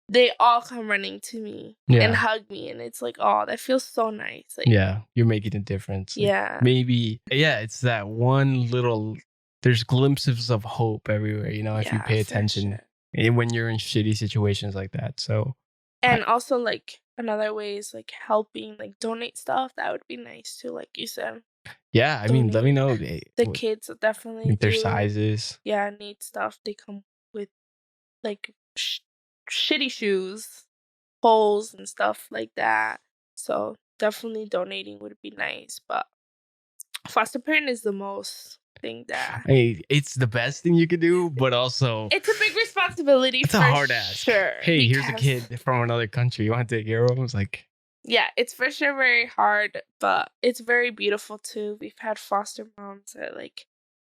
they all come running to me Yeah. and hug me. And it's like, oh, that feels so nice. Like, Yeah, you're making a difference. Like, yeah. maybe, yeah, it's that one little, there's glimpses of hope everywhere, if you pay attention when you're in shitty situations like that. So, and also, like, another way is like helping, like donate stuff. That would be nice too, like you said. Yeah, I mean, let me donate. know The kids definitely their do. sizes. Yeah, need stuff. They come with like shitty shoes, holes and stuff like that. So definitely donating would be nice. But foster parent is the most thing that I mean, it's the best thing you could do, but also it's a big responsibility it's a for hard ask. sure. Hey, here's a Because kid from another country. You want to take care of him? It's like, yeah, it's for sure very hard, but it's very beautiful too. We've had foster moms that like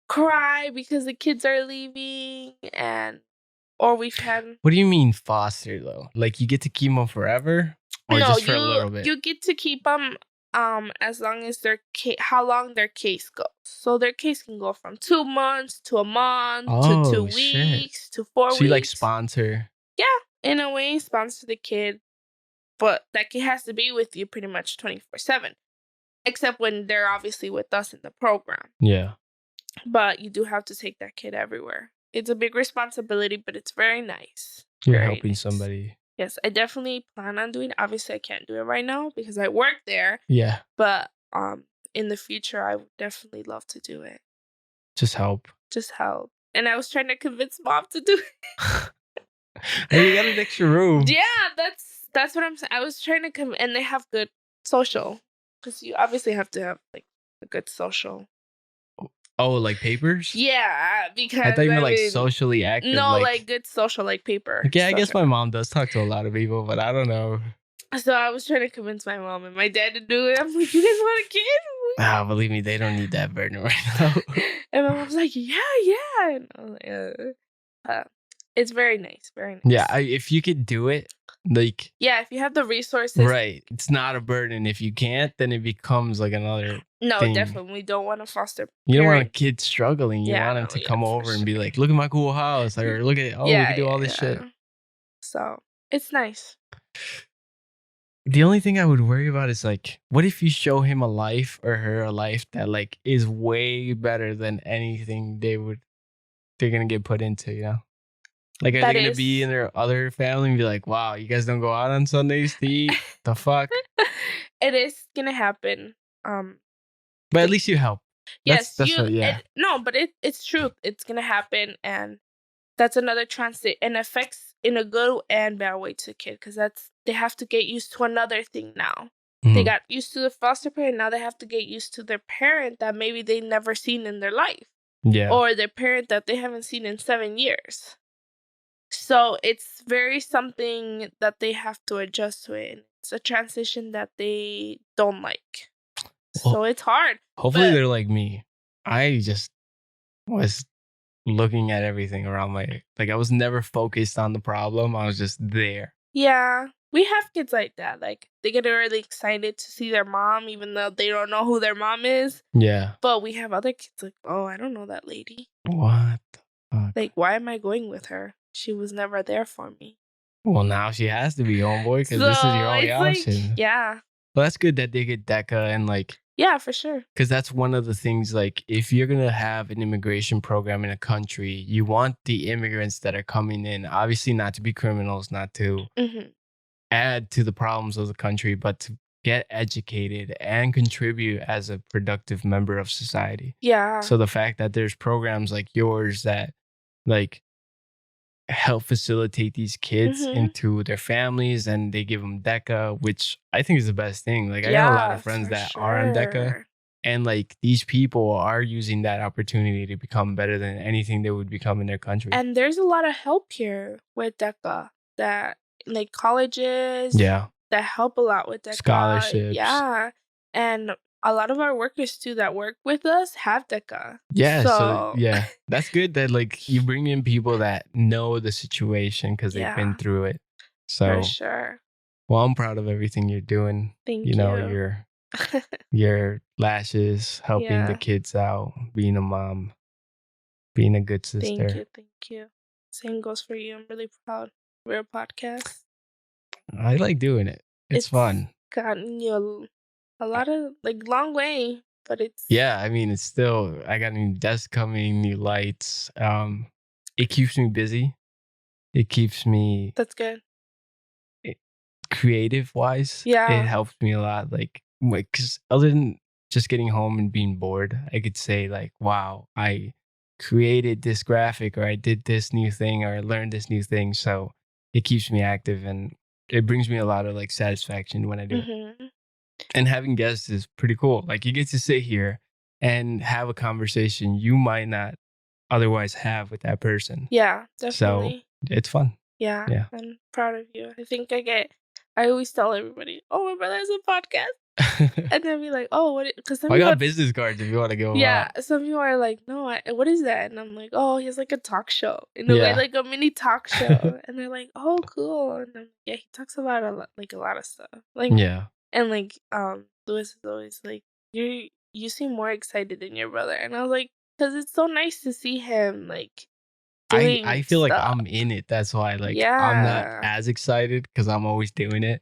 cry because the kids are leaving, and or we've had what do you mean foster though? Like you get to keep them forever, or no, just for a little bit? you get to keep them as long as their how long their case goes. So their case can go from 2 months to a month to 2 Oh shit! weeks to 4 So you like weeks. sponsor? Yeah, in a way, sponsor the kid, but that kid has to be with you pretty much 24/7, except when they're obviously with us in the program. Yeah, But you do have to take that kid everywhere. It's a big responsibility, but it's very nice. you're Very helping nice. somebody. Yes, I definitely plan on doing it. Obviously, I can't do it right now because I work there, Yeah, but in the future, I would definitely love to do it. just help. Just help. And I was trying to convince mom to do it. Hey, you got an extra room. Yeah, that's what I'm saying. I was trying to and they have good social, because you obviously have to have like a good social. Oh, like papers? Yeah, because I thought you meant like mean, socially active. no, like good social, like paper. Like, yeah, I guess social. my mom does talk to a lot of people, but I don't know. So I was trying to convince my mom and my dad to do it. I'm like, you guys want a kid? Ah, believe me, they don't need that burden right now. And my mom's like, yeah. And I was like, it's very nice, very nice. Yeah, if you could do it, like, yeah, if you have the resources. right, it's not a burden. If you can't, then it becomes like another No, thing. definitely. We don't want to foster. You don't want a kid struggling. You Yeah, want him no, to yeah, come for over and sure. be like, look at my cool house. Or look at, we can do all this shit. So it's nice. The only thing I would worry about is like, what if you show him a life or her a life that like is way better than anything they're gonna get put into, you know? Like, are they gonna be in their other family and be like, wow, you guys don't go out on Sundays to eat? The fuck? It is gonna happen. But at least you help. Yes, That's what, yeah. No, but it's true. It's gonna happen, and that's another transit, and affects in a good and bad way to the kid, because they have to get used to another thing now. They got used to the foster parent, now they have to get used to their parent that maybe they never seen in their life. Yeah. Or their parent that they haven't seen in 7 years. So it's very something that they have to adjust to it. And it's a transition that they don't like. Well, so it's hard. Hopefully they're like me. I just was looking at everything around like I was never focused on the problem. I was just there. Yeah. We have kids like that. Like, they get really excited to see their mom, even though they don't know who their mom is. Yeah. But we have other kids like, oh, I don't know that lady. What the fuck? Like, why am I going with her? She was never there for me. Well, now she has to be homeboy because this is your only option. Like, yeah. Well, that's good that they get DECA and like. Yeah, for sure. Because that's one of the things, like, if you're going to have an immigration program in a country, you want the immigrants that are coming in, obviously not to be criminals, not to add to the problems of the country, but to get educated and contribute as a productive member of society. Yeah. So the fact that there's programs like yours that, like, help facilitate these kids into their families, and they give them DECA, which I think is the best thing. Like, I got a lot of friends that are on DECA, and like these people are using that opportunity to become better than anything they would become in their country. And there's a lot of help here with DECA, that like colleges, that help a lot with DECA, scholarships, and a lot of our workers too that work with us have DECA. So that's good that like you bring in people that know the situation because they've been through it. So for sure. Well, I'm proud of everything you're doing. Thank you. You know, your lashes, helping the kids out, being a mom, being a good sister. Thank you. Same goes for you. I'm really proud of your podcast. I like doing it. It's fun. Gotten you a lot of like long way, but it's I mean, it's still, I got a new desk coming, new lights. It keeps me busy. It keeps me that's good. Creative wise, it helps me a lot. Like, because other than just getting home and being bored, I could say like, wow, I created this graphic, or I did this new thing, or I learned this new thing. So it keeps me active, and it brings me a lot of like satisfaction when I do it. Mm-hmm. And having guests is pretty cool. Like you get to sit here and have a conversation you might not otherwise have with that person. Yeah, So definitely. it's fun. Yeah, Yeah. I'm proud of you. I always tell everybody, oh, my brother has a podcast. And then be like, oh, what? Because some I people, got business cards if you want to go. yeah, some people are like, no, what is that? And I'm like, oh, he has like a talk show in a way, Yeah. like a mini talk show. And they're like, oh, cool. And I'm like, yeah, he talks about a lot of stuff. Like, Yeah. and like, Louis is always like, you seem more excited than your brother. And I was like, because it's so nice to see him like doing I feel like stuff. I'm in it. That's why like I'm not Yeah. as excited because I'm always doing it.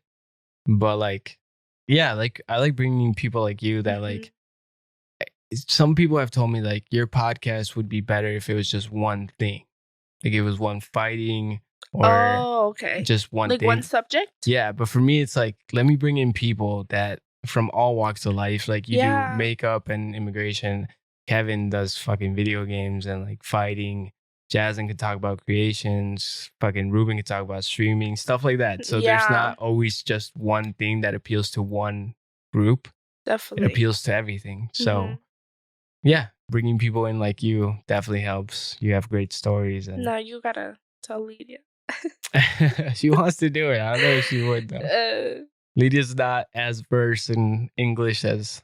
But like, yeah, like I like bringing people like you that Mhm. like, some people have told me like your podcast would be better if it was just one thing. Like it was one fighting or Oh, okay. just one Like thing. one subject? Yeah, but for me, it's like, let me bring in people that from all walks of life. Like you Yeah. do makeup and immigration. Kevin does fucking video games and like fighting. Jasmine could talk about creations. Fucking Ruben could talk about streaming, stuff like that. So there's Yeah. not always just one thing that appeals to one group. It Definitely. appeals to everything. So Mhm. yeah, bringing people in like you definitely helps. You have great stories, and No, you gotta tell Lydia. she wants to do it. I don't know if she would though. Lydia's not as versed in English as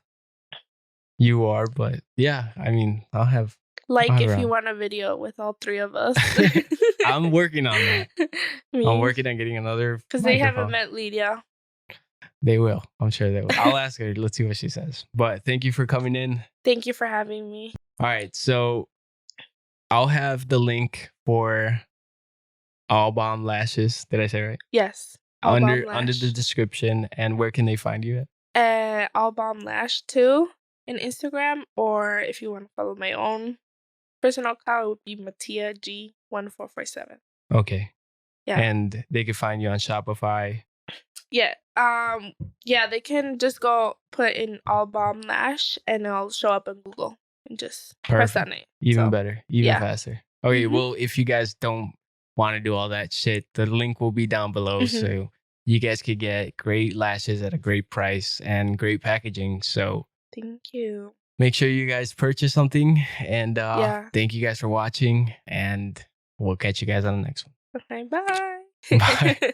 you are, but yeah, I mean, I'll have. Like I'll if have you around. want a video with all three of us. I'm working on that. I'm working on getting another because they haven't microphone. met Lydia. They will. I'm sure they will. I'll ask her. Let's see what she says. But thank you for coming in. Thank you for having me. All right, so I'll have the link for ALL BOMB LASHES. Did I say right? Yes. All Under Bomb Lash. the description. And where can they find you at? All Bomb Lash 2 in Instagram, or if you want to follow my own personal account, it would be Matia G1447. Okay. Yeah. And they can find you on Shopify. Yeah. Yeah, they can just go put in All Bomb Lash and it'll show up in Google and just press on it. Even better, even yeah. faster. Okay, Mhm. well, if you guys don't want to do all that shit, the link will be down below. So you guys could get great lashes at a great price and great packaging. So Thank you. make sure you guys purchase something. And Yeah. thank you guys for watching. And we'll catch you guys on the next one. Okay, bye. Bye.